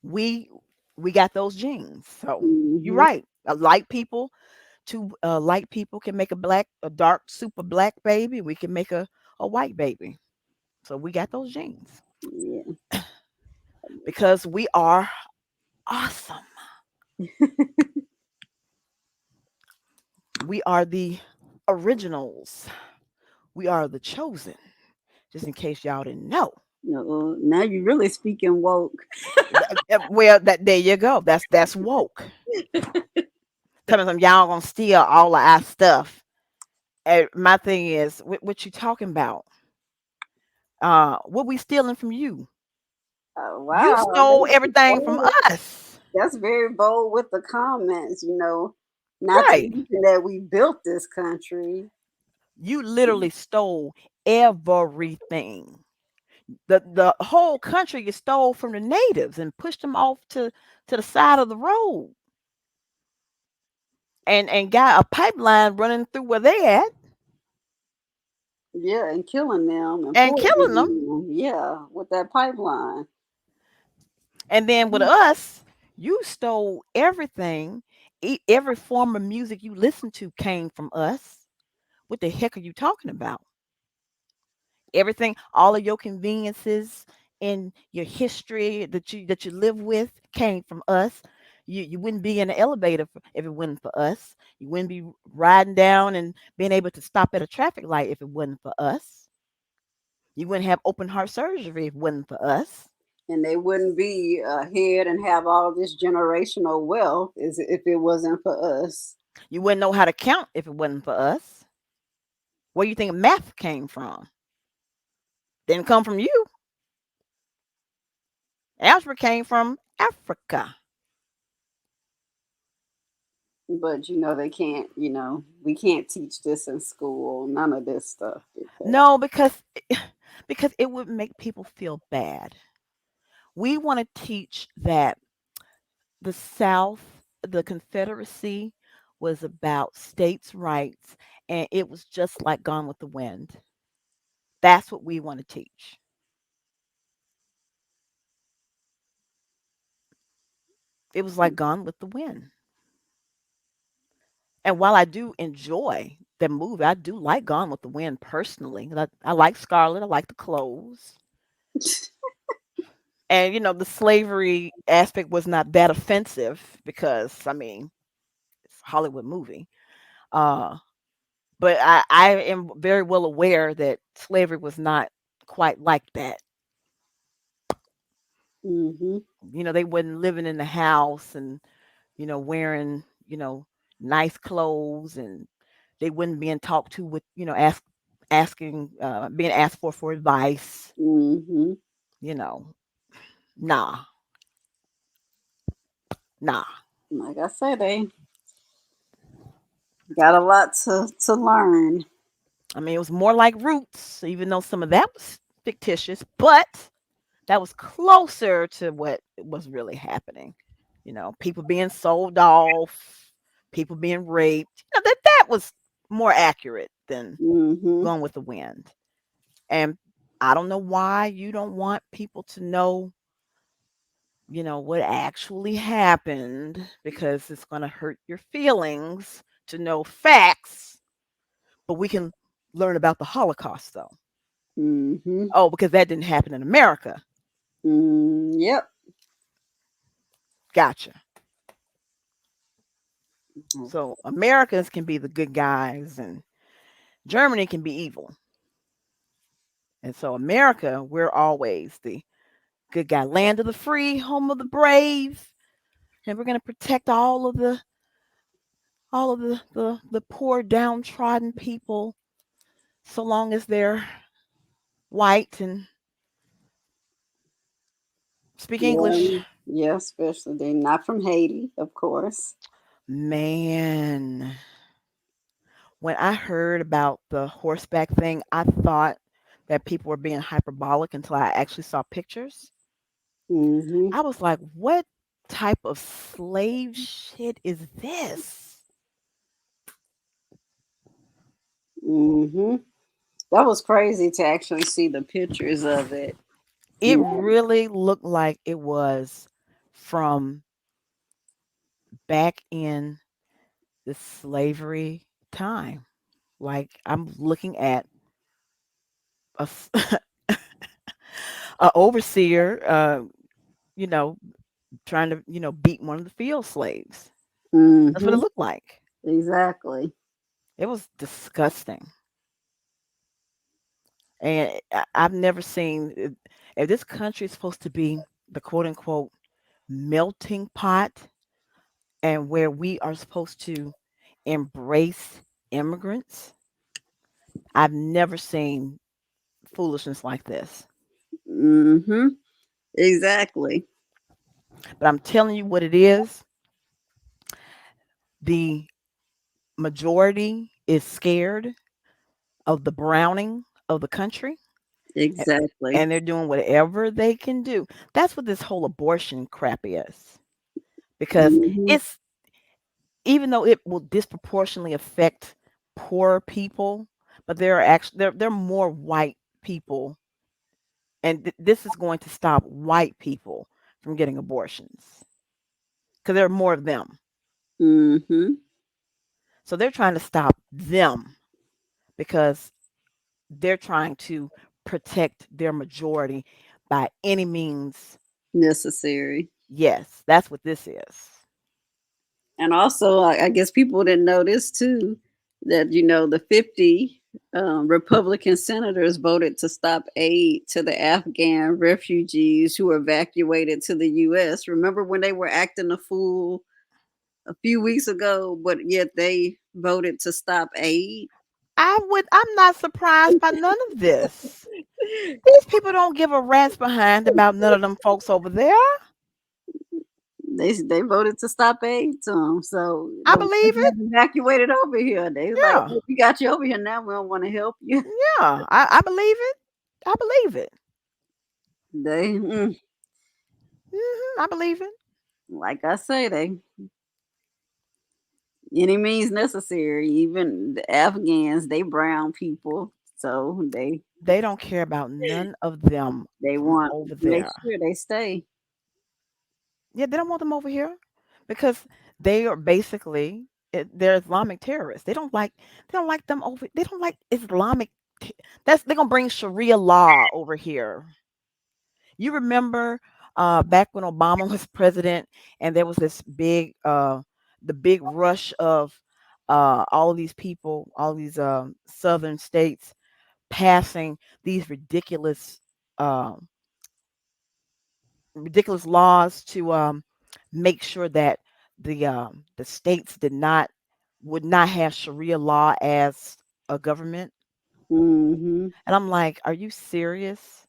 we we got those genes. So you're Hmm. right. Two light people can make a dark super black baby. We can make a white baby. So we got those genes Yeah. because we are awesome. We are the originals. We are the chosen. Just in case y'all didn't know. Now you're really speaking woke. Well, that there you go. That's woke. Tell me something. Y'all gonna steal all of our stuff. And my thing is, what you talking about? What we stealing from you? You Wow, stole everything from us, that's very bold with the comments. Not to right? mention that we built this country. You literally stole everything. The whole country you stole from the natives and pushed them off to the side of the road, and got a pipeline running through where they at Yeah, and killing them and and killing them. poisoning them. Yeah, with that pipeline. And then with us, you stole everything. Every form of music you listen to came from us. What the heck are you talking about? Everything, all of your conveniences and your history that you live with came from us. You wouldn't be in the elevator if it wasn't for us. You wouldn't be riding down and being able to stop at a traffic light if it wasn't for us. You wouldn't have open heart surgery if it wasn't for us. And they wouldn't be ahead and have all this generational wealth if it wasn't for us. You wouldn't know how to count if it wasn't for us. Where you think math came from? Didn't come from you. Algebra came from Africa. But they can't, we can't teach this in school, none of this stuff because No, because it would make people feel bad. We want to teach that the South, the Confederacy, was about states' rights, and it was just like Gone with the Wind. That's what we want to teach. It was like Gone with the Wind. And while I do enjoy that movie. I do like Gone with the Wind personally. I like Scarlett. I like the clothes. And the slavery aspect was not that offensive because I mean it's a Hollywood movie. Uh, but I am very well aware that slavery was not quite like that. Mhm. They wasn't living in the house and wearing nice clothes, and they wouldn't being talked to with asking being asked for advice. Mhm. You know, nah, nah. Like I said, they got a lot to learn. I mean, it was more like Roots, even though some of that was fictitious, but that was closer to what was really happening. People being sold off, people being raped. That was more accurate than Mhm. Gone with the Wind. And I don't know why you don't want people to know, what actually happened because it's going to hurt your feelings to know facts. But we can learn about the Holocaust, though. Mhm. Oh, because that didn't happen in America. Yep. Gotcha. So Americans can be the good guys and Germany can be evil. And so America, we're always the good guy, land of the free, home of the brave, and we're going to protect all of the poor downtrodden people so long as they're white and speak English. Yeah. Yeah, especially they not from Haiti, of course. Man, when I heard about the horseback thing, I thought that people were being hyperbolic until I actually saw pictures. Mhm. I was like, what type of slave shit is this? Mhm. That was crazy to actually see the pictures of it. It really looked like it was from back in the slavery time. Like I'm looking at a, a overseer, you know, trying to, beat one of the field slaves. That's what it Mhm. looked like. Exactly. It was disgusting. And I've never seen, if this country is supposed to be the quote unquote melting pot and where we are supposed to embrace immigrants, I've never seen foolishness like this. Mhm. Exactly. But I'm telling you what it is. The majority is scared of the browning of the country, a- Exactly. and they're doing whatever they can do. That's what this whole abortion crap is. Because Mhm. it's, even though it will disproportionately affect poor people, but there are actually there are more white people, and this is going to stop white people from getting abortions because there are more of them. Mhm. So they're trying to stop them because they're trying to protect their majority by any means. Necessary. Yes, that's what this is. And also, I guess people didn't know this too, that the 50 Republican senators voted to stop aid to the Afghan refugees who were evacuated to the U.S. Remember when they were acting a fool a few weeks ago, but yet they voted to stop aid? I'm not surprised by none of this. These people don't give a rat's behind about none of them folks over there. They voted to stop aid to them, so I the ones believe it. that evacuated over here, they was like, Yeah. "Oh, we got you over here now. We don't want to help you." Yeah. I believe it. I believe it. They, I believe it. like I say, they any means necessary. Even the Afghans, they brown people, so They don't care about none of them they from want over to make there. sure they stay. Yeah, they don't want them over here because they are basically. they're Islamic terrorists. They don't like them over. They don't like Islamic. That's they're gonna bring Sharia law over here. You remember back when Obama was president, and there was this big the big rush of all of these people, all these southern states passing these um, ridiculous laws to make sure that the states did not would not have Sharia law as a government. Mhm. And I'm like, are you serious?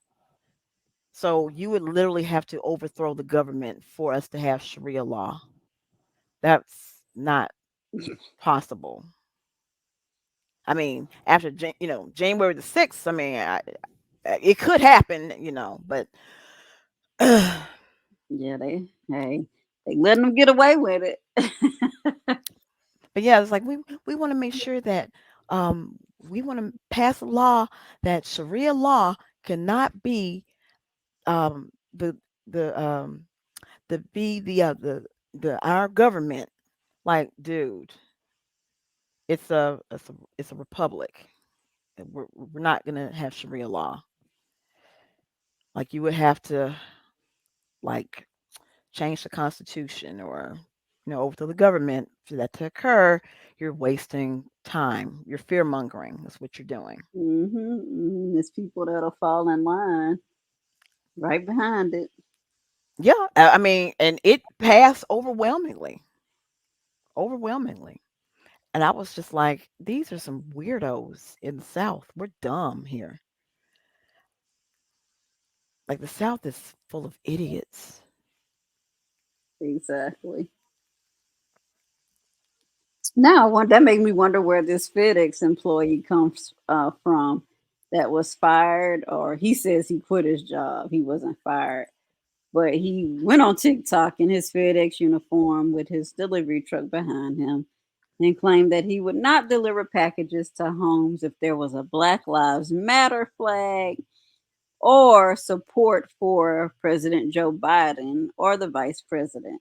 So you would literally have to overthrow the government for us to have Sharia law. That's not possible. I mean, after January the 6th, I mean, it could happen, but Yeah, they letting them get away with it. but yeah, it's like we want to make sure that we want to pass a law that Sharia law cannot be the the be the our government. Like, dude, it's a republic. And we're not gonna have Sharia law. Like, you would have to like change the constitution or overthrow the government for that to occur. You're wasting time. You're fear mongering. That's what you're doing. Mhm. There's people that'll fall in line right behind it. Yeah, I mean, and it passed overwhelmingly, overwhelmingly. And I was just like, these are some weirdos in the South. We're dumb here. Like, the South is full of idiots. Exactly. Now, that made me wonder where this FedEx employee comes from that was fired, or he says he quit his job. He wasn't fired, but he went on TikTok in his FedEx uniform with his delivery truck behind him and claimed that he would not deliver packages to homes if there was a Black Lives Matter flag or support for President Joe Biden or the vice president.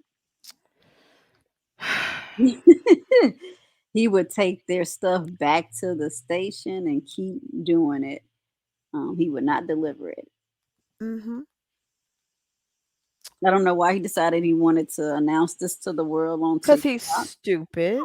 He would take their stuff back to the station and keep doing it. He would not deliver it. Mm-hmm. I don't know why he decided he wanted to announce this to the world on Because he's TikTok. stupid.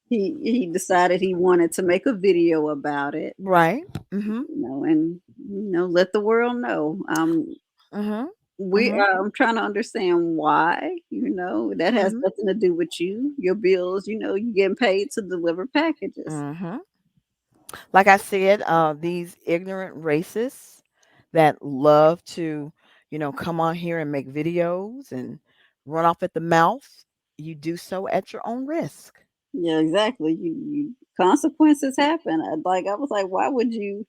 He decided he wanted to make a video about it, Right. Mm-hmm. and let the world know. Mm-hmm. We Mm-hmm. I'm trying to understand why. That has Mm-hmm. nothing to do with you, your bills. You getting paid to deliver packages. Mm-hmm. Like I said, these ignorant racists that love to, come on here and make videos and run off at the mouth, you do so at your own risk. Yeah, exactly. Consequences happen. I was like, why would you?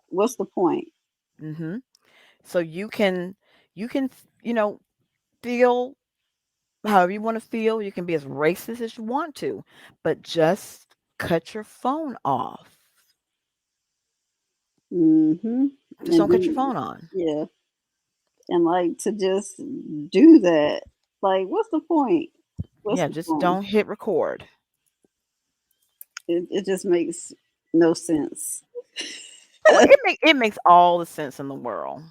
What's the point? Mm-hmm. So you can, feel however you want to feel. You can be as racist as you want to, but just cut your phone off. Hmm. Just And don't cut your then, phone on. yeah, and to just do that. Like, what's the point? What's Yeah, the just point? don't hit record. It just makes no sense Well, it makes all the sense in the world.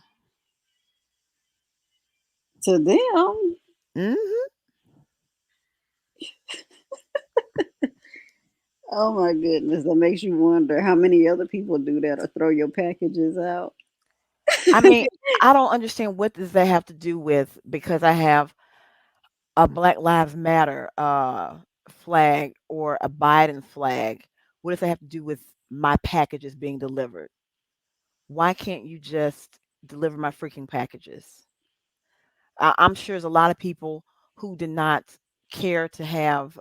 to them. Hmm. Oh my goodness, that makes you wonder how many other people do that or throw your packages out. I mean, I don't understand what does that have to do with because I have a Black Lives Matter flag or a Biden flag. What does that have to do with my packages being delivered? Why can't you just deliver my freaking packages? I'm sure there's a lot of people who did not care to have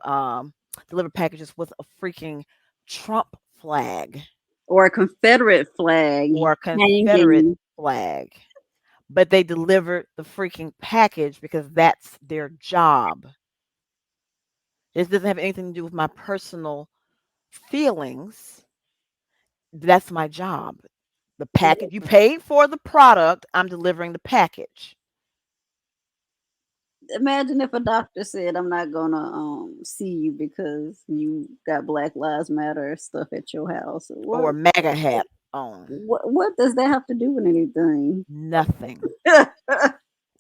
deliver packages with a freaking Trump flag Or a Confederate flag or a Confederate hanging. flag, but they delivered the freaking package because that's their job. This doesn't have anything to do with my personal feelings. That's my job. The package you paid for the product, I'm delivering the package. Imagine if a doctor said, "I'm not gonna see you because you got Black Lives Matter stuff at your house." or MAGA hat on. What does that have to do with anything? Nothing.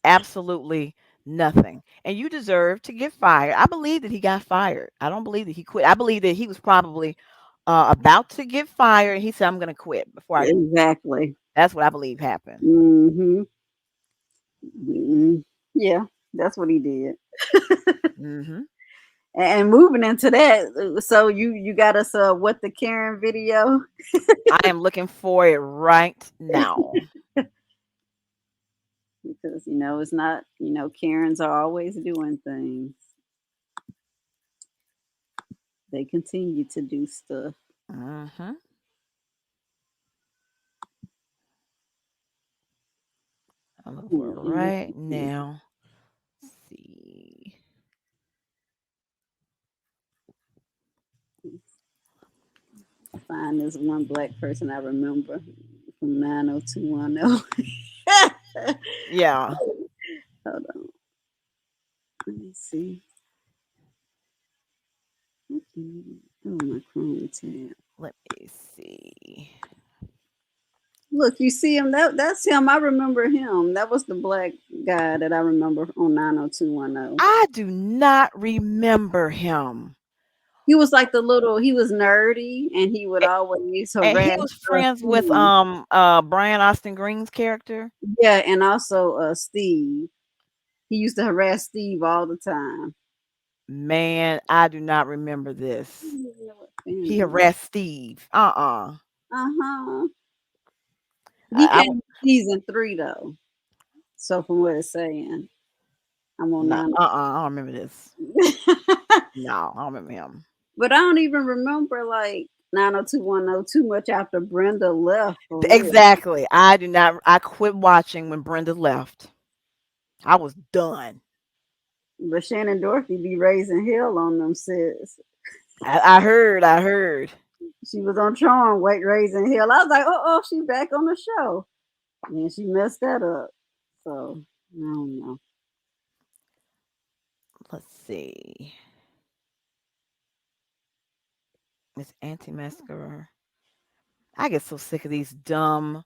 Absolutely nothing. And you deserve to get fired. I believe that he got fired. I don't believe that he quit. I believe that he was probably about to get fired. And he said, "I'm going to quit before I get." Exactly. That's what I believe happened. Hmm. Yeah, that's what he did. Hmm. And moving into that, so you got us what the Karen video I am looking for it right now. because it's not Karens are always doing things. They continue to do stuff. Hmm. I'm looking for it Mm-mm. right now. See. Find this one black person I remember from 90210. Yeah. Hold on, let me see. Oh, my Chrome tab. Let me see. Look, you see him? That's him. I remember him. That was the black guy that I remember on 90210. I do not remember him. He was like the little. He was nerdy, and he would A- always And he harass was friends with Steve. Brian Austin Green's character. Yeah, and also Steve. He used to harass Steve all the time. Man, I do not remember this. He harassed Steve. Uh huh. He I came in season 3 though. So from what it's saying, I'm on no, 9. I don't remember this. No, I don't remember him. But I don't even remember like 90210 too much after Brenda left for real. Exactly. I do not. I quit watching when Brenda left. I was done. But Shannon Dorothy be raising hell on them, sis. I heard. I heard. She was on Charm, weight raising hell. I was like, oh, she back on the show. And she messed that up. So, I don't know. Let's see. It's anti-masker. I get so sick of these dumb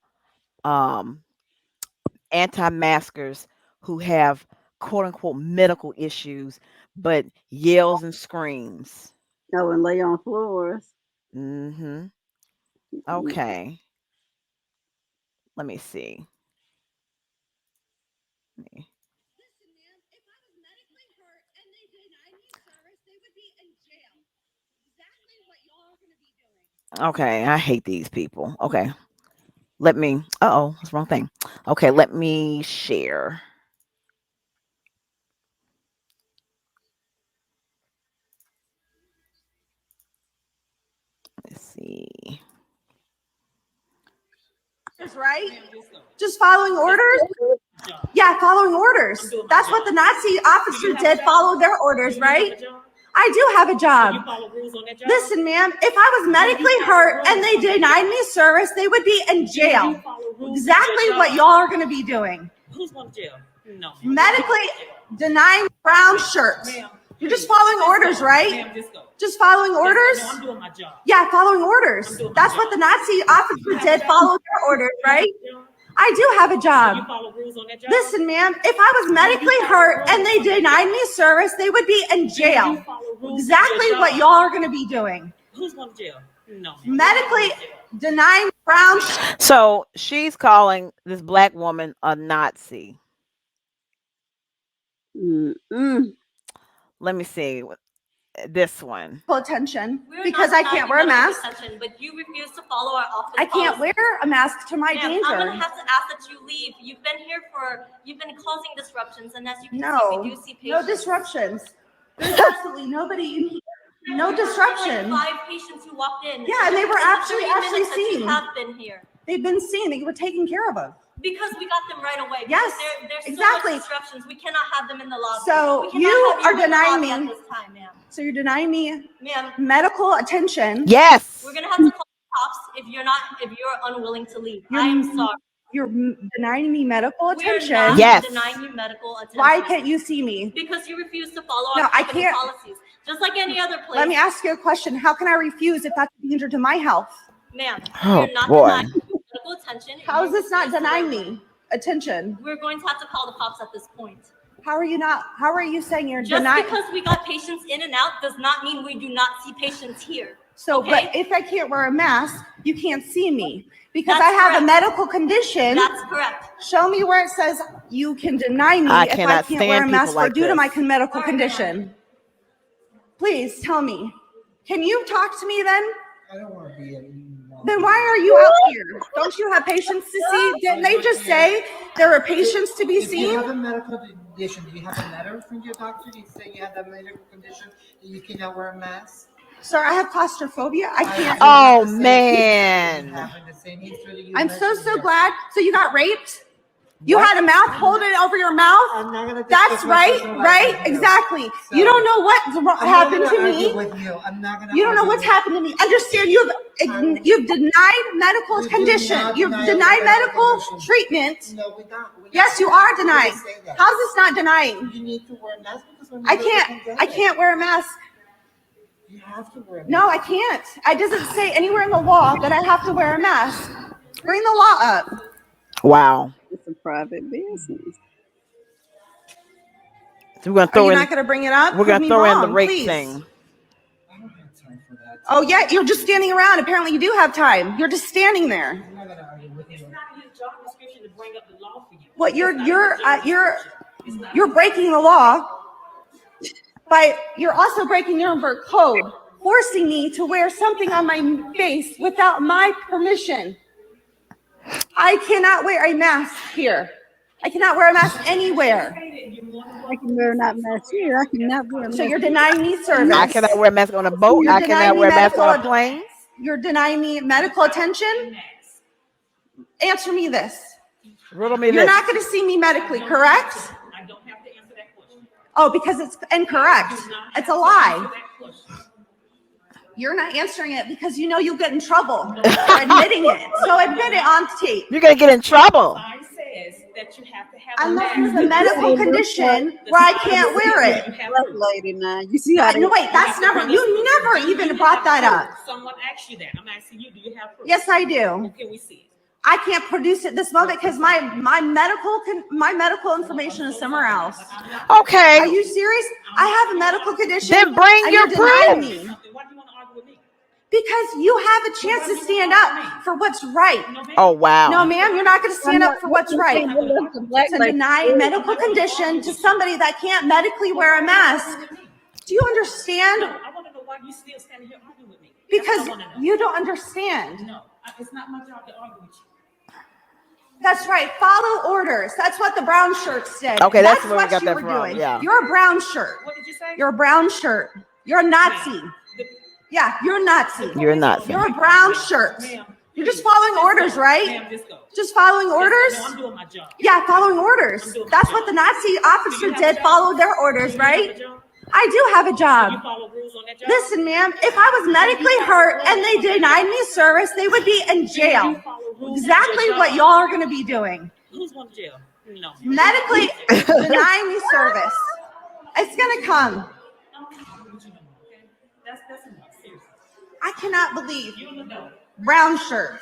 um anti-maskers who have quote unquote medical issues but yells and screams. Oh, and lay on floors. Mhm. Mm. Okay. Let me see. Let me- Okay, I hate these people. Okay. Let me Uh-oh, that's the wrong thing. Okay, let me share. Let's see. Right? Just following orders? Yeah, following orders. That's what the Nazi officer did, follow their orders, right? I do have a job. Listen, ma'am, if I was medically hurt and they denied me service, they would be in jail. Exactly what y'all are going to be doing. Who's going to jail? No. Medically denying brown shirts. You're just following orders, right? Just following orders? No, I'm doing my job. Yeah, following orders. That's what the Nazi officer did, follow their orders, right? I do have a job. You follow rules on that job? Listen, ma'am, if I was medically hurt and they denied me service, they would be in jail. Exactly what y'all are going to be doing. Who's going to jail? No. Medically denying brown. So, she's calling this black woman a Nazi. Mm-mm. Let me see. This one. Attention because I can't wear a mask. But you refuse to follow our office. I can't wear a mask to my Ma'am, danger. I'm gonna have to ask that you leave. You've been causing disruptions, and as you can see, No, we do see patients. no disruptions. There's absolutely nobody in here. No disruption. Like 5 patients who walked in. Yeah, and they were actually You seen. have been here They've been seen. They were taken care of. because we got them right away. Yes, there's exactly. So much disruptions. We cannot have them in the lobby. So We cannot you have are in the denying lobby me. at this time, ma'am. So you're denying me Ma'am, medical attention. Yes. we're gonna have to call the cops if you're unwilling to leave. I am sorry. You're denying me medical We are attention. not Yes. denying you medical attention. Why can't you see me? Because you refuse to follow No, our I company can't. policies. Just like any other place. Let me ask you a question. How can I refuse if that's a danger to my health? Ma'am, Oh we're not boy. denying you medical attention. and How is you this not refuse to denying wear one. me attention? We're going to have to call the cops at this point. How are you not? How are you saying you're Just denying? because we got patients in and out does not mean we do not see patients here. So, okay? but if I can't wear a mask, you can't see me because That's I have correct. a medical condition. That's correct. Show me where it says you can deny me I if I cannot can't wear a stand mask people like due to my this. medical condition. Please tell me. Can you talk to me then? I don't want to be Then why are you out here? Don't you have patients to see? Didn't they just say there are patients to be If you have seen? a medical condition, do you have a letter from your doctor? Do you say you have that medical condition that you cannot wear a mask? Sir, I have claustrophobia. I can't. Oh You man. have the same history that you I'm so mentioned here. glad. So you got raped? You What? had a mouth holding over your mouth? I'm not gonna That's discuss my right, personal life right? with you. Exactly. So, You don't know what I'm not happened gonna to argue me. with you. I'm not gonna You don't know argue what's with you. happened to me. Understand? You've denied medical We do condition. not You've deny denied medical medical condition. treatment. No, we don't. Yes, you are denying. say that. How's this not denying? You need to wear a mask because when I you go to the can't. I pandemic, can't wear a mask. You have to wear a mask. No, I can't. It doesn't say anywhere in the law that I have to wear a mask. Bring the law up. Wow. It's a private business. So we're gonna Are throw you in. not going to bring it up? We're Prove gonna me throw in the wrong, rape please. thing. I don't have time for that. Oh, yeah, you're just standing around. Apparently, you do have time. You're just standing there. I'm not gonna argue with you. It's not his job description to bring up the law for you. What It's not his job description. you're breaking the law by you're also breaking Nuremberg code, forcing me to wear something on my face without my permission. I cannot wear a mask here. I cannot wear a mask anywhere. I can wear not mask here. I cannot wear a So mask. you're denying me I service. cannot wear a mask on a boat. You're I denying cannot me wear a mask on a medical. plane. You're denying me medical attention. Answer me this. Riddle me You're this. not going to see me medically, correct? I don't have to answer that question. Oh, because it's incorrect. It's a lie. You're not answering it because you know you'll get in trouble for admitting it. So admit it on tape. You're gonna get in trouble. Sign says that you have to have Unless a there's mask. a medical condition where I can't wear it. Black lady now. You see how they No, wait, that's never, you never even brought that up. Someone asked you that. I'm asking you, do you have proof? Yes, I do. Okay, we see it. I can't produce it this moment because my medical information is somewhere else. Okay. Are you serious? I have a medical condition. Then bring and your you're denying proof. me. Why do you want to argue with me? Because you have a chance to stand up for what's right. Oh wow. No, ma'am, you're not going to stand up for what's right. The black To lady. deny a medical condition to somebody that can't medically wear a mask. Do you understand? I want to know why you still standing here arguing with me. That's Because what I wanna know. you don't understand. No, it's not my job to argue with you. That's right. Follow orders. That's what the brown shirts did. Okay, that's where we what got you that were from, doing. yeah. You're a brown shirt. What did you say? You're a brown shirt. You're a Nazi. Yeah, you're a Nazi. You're a Nazi. You're a brown shirt. You're just following orders, right? Ma'am, just go. Just following orders? No, I'm doing my job. Yeah, following orders. That's what the Nazi officer did, follow their orders, right? I do have a You job. follow rules on that job? Listen, ma'am, if I was medically hurt and they denied me service, they would be in jail. Exactly what y'all are going to be doing. Who's going to jail? No. Medically denying me service. It's going to come. That's enough. Seriously. I cannot believe. You don't know. Brown shirt.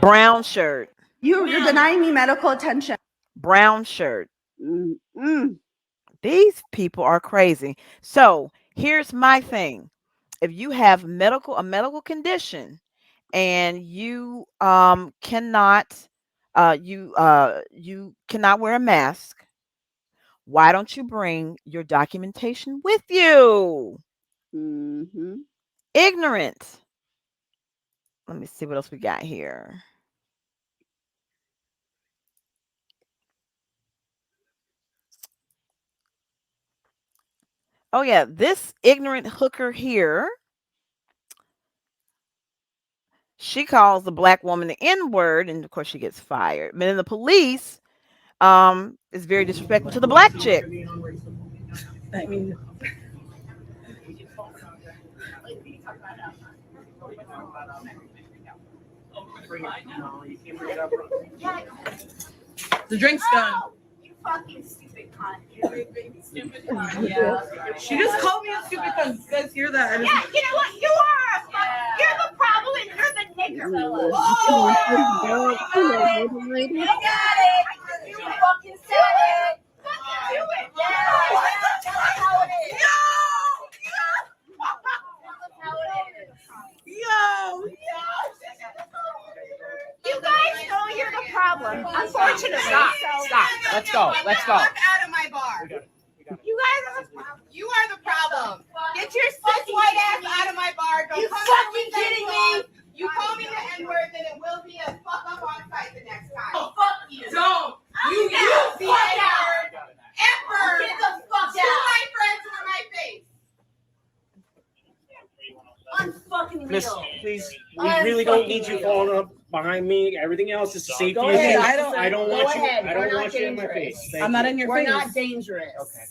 Brown shirt. You're denying me medical attention. Brown shirt. Mm-mm. These people are crazy. So here's my thing. If you have a medical condition and you cannot you cannot wear a mask, why don't you bring your documentation with you? Mm-hmm. Ignorant. Let me see what else we got here. Oh yeah, this ignorant hooker here, she calls the black woman the N-word, and of course she gets fired. But then the police is very disrespectful to the black chick. bring it. No, you can't bring it up. The drink's done. You fucking stupid cunt. Stupid cunt. Yeah. She just called me a stupid cunt. You guys hear that? Yeah, you know what? You are a fuck. You're the problem and you're the nigger fella. You You got it. You fucking said it. Fucking do it. Yeah. That's how it is. That's how it is. Yo. You guys know you're the problem. Unfortunately. Stop. Let's go. Let's go. Out of my bar. You guys are the problem. You are the problem. Get your cis white ass out of my bar. Don't You come fucking back with kidding that me? song. You call me the N-word, then it will be a fuck up on site the next time. Oh, fuck you. Don't. You Get use the the fuck N-word out. ever Get the fuck to out. my friends or my face. Unfucking Miss, real. please, we really don't need you falling up behind me. Everything else is safety Go ahead. issues. I don't want go you. ahead. I We're don't not want you in my dangerous. face. Thank I'm not you. in your We're face. not dangerous. Okay.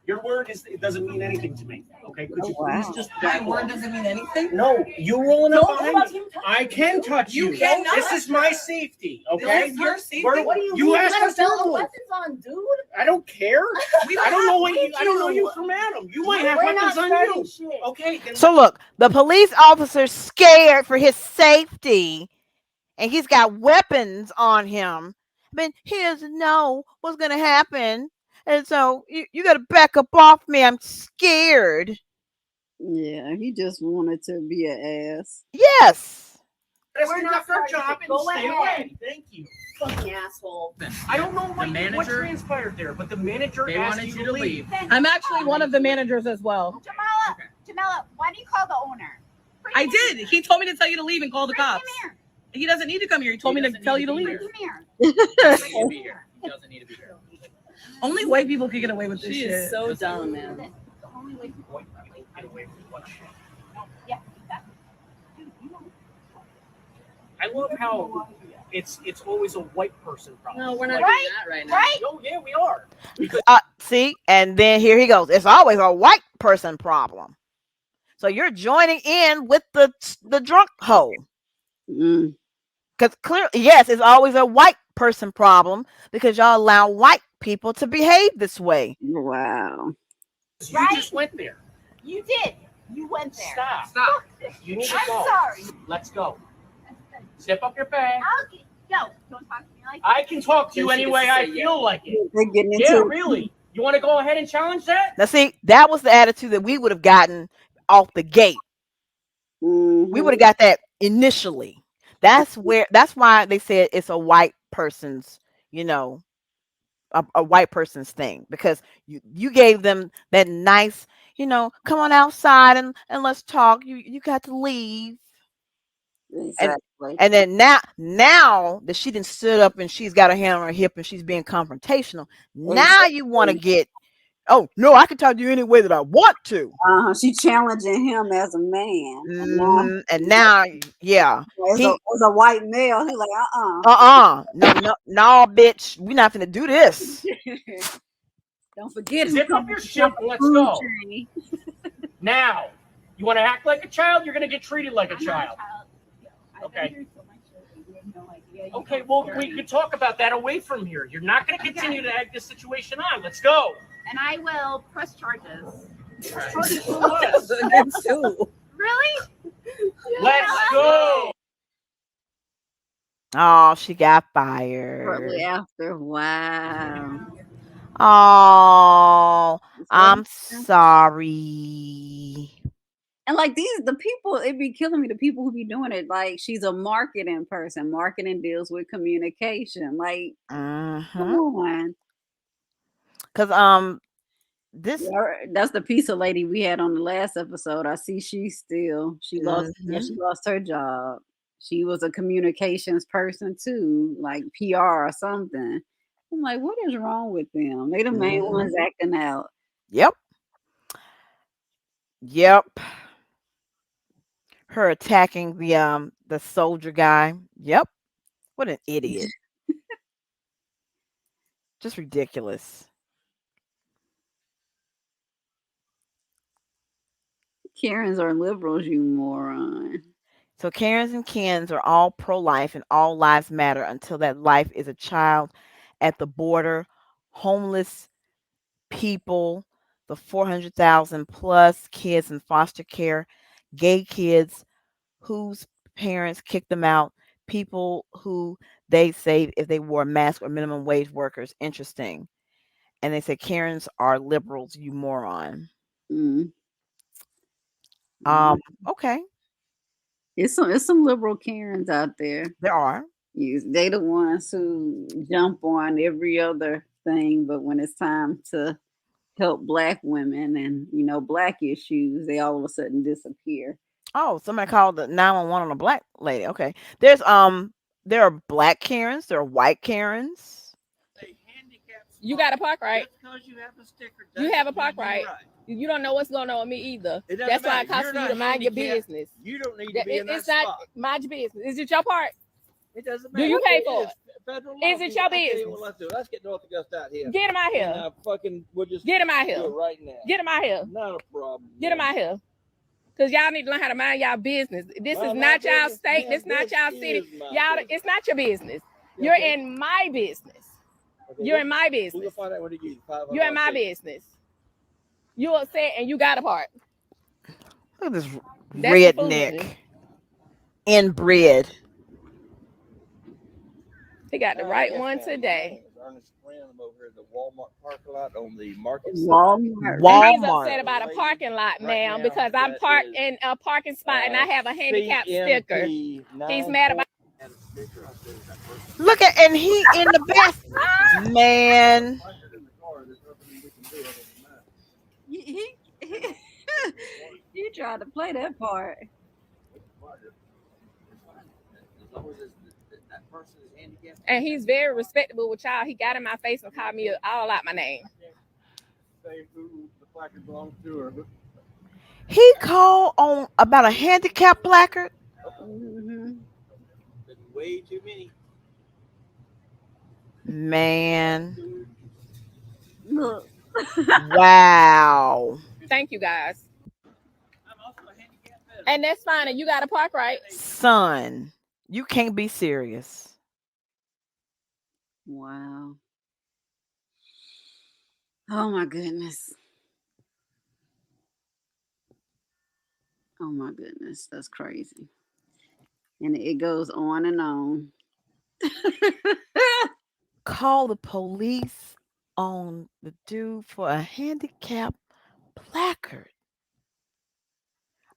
Your word it doesn't mean anything to me. Okay, could you please just My back word off? doesn't mean anything. No, you rolling up Don't behind touch me. him. I can touch you. You cannot. This is my safety. Okay. This is your safety? We're- What do you you mean? asked You got us a to belt of move. weapons on, dude? I don't care. I don't know what you. I don't know you. you from Adam. You might have We're not weapons on starting you. shit. Okay. Then So look, the police officer's scared for his safety, and he's got weapons on him, but he doesn't know what's gonna happen. And so you gotta back up off me. I'm scared. Yeah, he just wanted to be an ass. Yes. let's We're not conduct our starting job to and go stay ahead. away. Thank you. Fucking asshole. I don't know what manager- transpired there, but the manager They asked wanted you to leave. I'm actually one of the managers as well. Jamala, why do you call the owner? I did. He told me to tell you to leave and call the cops. Come He doesn't need to come here. He told me to tell you to leave. here. He doesn't need to be here. He doesn't need to be here. Only white people could get away with this She shit. is so dumb, man. I love how it's always a white person problem. No, we're not Right? doing that right now. Right? Oh yeah, we are. See, and then here he goes. It's always a white person problem. So you're joining in with the drunk hoe. Mm, Because clearly, yes, it's always a white person problem because y'all allow white people to behave this way. wow. You Right? just went there. You did. You went there. Stop. Stop. You need to I'm go. sorry. Let's go. Zip up your bag. Go. Don't talk to me like I can talk to you Then she any gets way to I say feel like it. They're getting into Yeah, it. really. You want to go ahead and challenge that? Now, see, that was the attitude that we would have gotten off the gate. We would have got that initially. That's why they said it's a white person's, a white person's thing, because you gave them that nice, come on outside and let's talk. You got to leave. Exactly. And then now that she done stood up and she's got her hand on her hip and she's being confrontational, now you want to get, oh no, I can talk to you any way that I want to. She challenging him as a man. And now, yeah, As a white male, he's like, no, bitch, we're not gonna do this. Don't forget. Zip up your shit and let's go. Now, you want to act like a child? You're going to get treated like a child. Okay. Okay, well, we could talk about that away from here. You're not going to continue to egg this situation on. Let's go. And I will press charges. Charges for what? Against who? Really? Let's go. Oh, she got fired. Shortly after. Wow. Oh, I'm sorry. And like the people, it be killing me. The people who be doing it, like she's a marketing person. Marketing deals with communication. Like, come on. Because this That's the pizza lady we had on the last episode. I see she lost she lost her job. She was a communications person too, like PR or something. I'm like, what is wrong with them? They the main ones acting out. Yep. Her attacking the soldier guy. Yep. What an idiot. Just ridiculous. Karens are liberals, you moron. So Karens and Kens are all pro-life and all lives matter until that life is a child at the border, homeless people, the 400,000 plus kids in foster care, gay kids whose parents kicked them out, people who they say if they wore a mask or minimum wage workers. Interesting. And they say Karens are liberals, you moron. Mm. Um, okay, It's some liberal Karens out there. there are. They the ones who jump on every other thing, but when it's time to help black women and black issues, they all of a sudden disappear. Oh, somebody called the 911 on a black lady. Okay. There are black Karens, there are white Karens. You got a park right. You have a park right. You don't know what's going on with me either. That's why it costs you to mind your business. You don't need to be in that It's not spot. mind your business. Is it your part? It doesn't Do matter. you pay for it? Federal Is law. it your I tell you business? what, let's do. Let's get North Augusta out here. Get him out here. And we'll just Get him out do here. it right now. Get him out here. Not a problem. Get him out here. Because y'all need to learn how to mind y'all business. This is Mind not my y'all business? state. Yeah, This is not this y'all is city. my Y'all, business. it's not your business. Yeah, You're okay. in my business. Okay, You're in my We'll business. find out what it is. You're in my business. You upset and you got a part. Look at this That's the redneck foolishness. inbred. He got the right one today. Ernest Random over here at the Walmart parking lot on the market. Walmart. And he's Walmart. upset about a parking lot, Right ma'am, now, because I'm that parked is, in a parking spot and I have a handicap sticker. He's mad about. Look at and he in the best man. He he tried to play that part. And he's very respectable with y'all. He got in my face and called me all out my name. Say who the placard belongs to or who. He called on about a handicap placard. Mm-hmm. Way too many. Man. Look. Wow. Thank you guys. And that's fine. And you got to park right. Son, you can't be serious. Wow. Oh my goodness. Oh my goodness. That's crazy. And it goes on and on. Call the police on the dude for a handicap placard.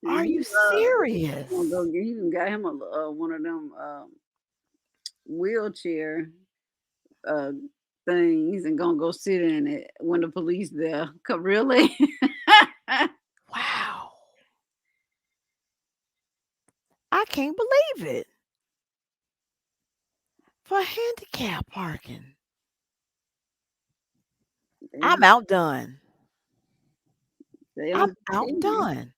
Are you serious? He even got him one of them wheelchair uh, things and gonna go sit in it when the police there. Really? Wow. I can't believe it. For handicap parking. I'm outdone. They I'm don't see you. outdone.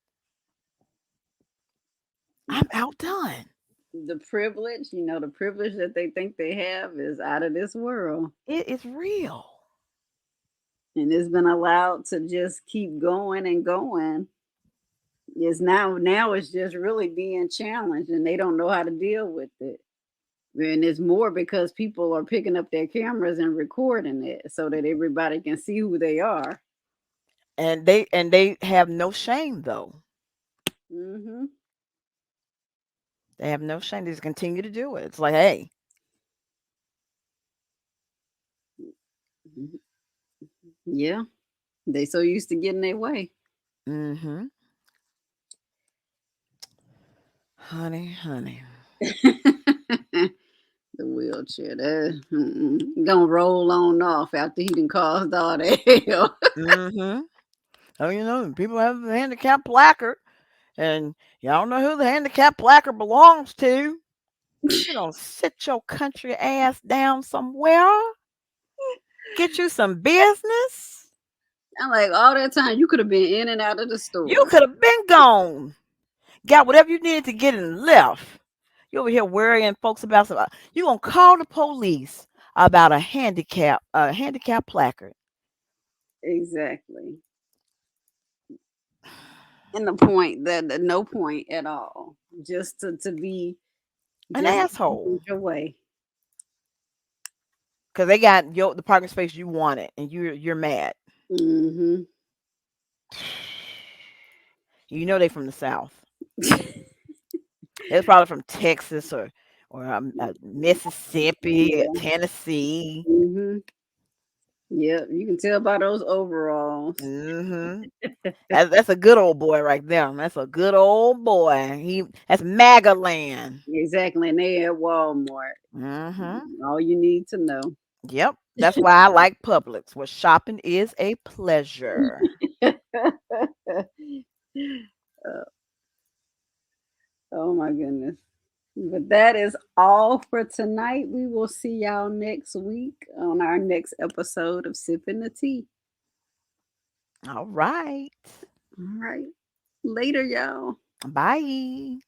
I'm outdone. The privilege, the privilege that they think they have is out of this world. It is real. And it's been allowed to just keep going and going. It's now it's just really being challenged and they don't know how to deal with it. And it's more because people are picking up their cameras and recording it so that everybody can see who they are. And they have no shame though. Mm-hmm. They have no shame. They just continue to do it. It's like, hey. Yeah. They so used to getting their way. Mm-hmm. Honey. The wheelchair, that gonna roll on off after he done caused all that hell. Mm-hmm. Oh, people have the handicap placard, and y'all know who the handicap placard belongs to. Sit your country ass down somewhere. Get you some business. I'm like, all that time you could have been in and out of the store. You could have been gone. Got whatever you needed to get and left. You over here worrying folks about something. You gonna call the police about a handicap placard. Exactly. And the point that no point at all, just to be An just asshole. your way. Because they got the parking space you wanted, and you're mad. Mm-hmm. You know they from the South. They're probably from Texas or Mississippi, or Yeah. Tennessee. Mm-hmm. Yep, you can tell by those overalls. Mm-hmm. That's a good old boy right there. That's a good old boy. That's MAGA land. Exactly, and they at Walmart. Mm-hmm. All you need to know. Yep. That's why I like Publix, where shopping is a pleasure. Oh my goodness. But that is all for tonight. We will see y'all next week on our next episode of Sipping the Tea. All right. All right. Later, y'all. Bye.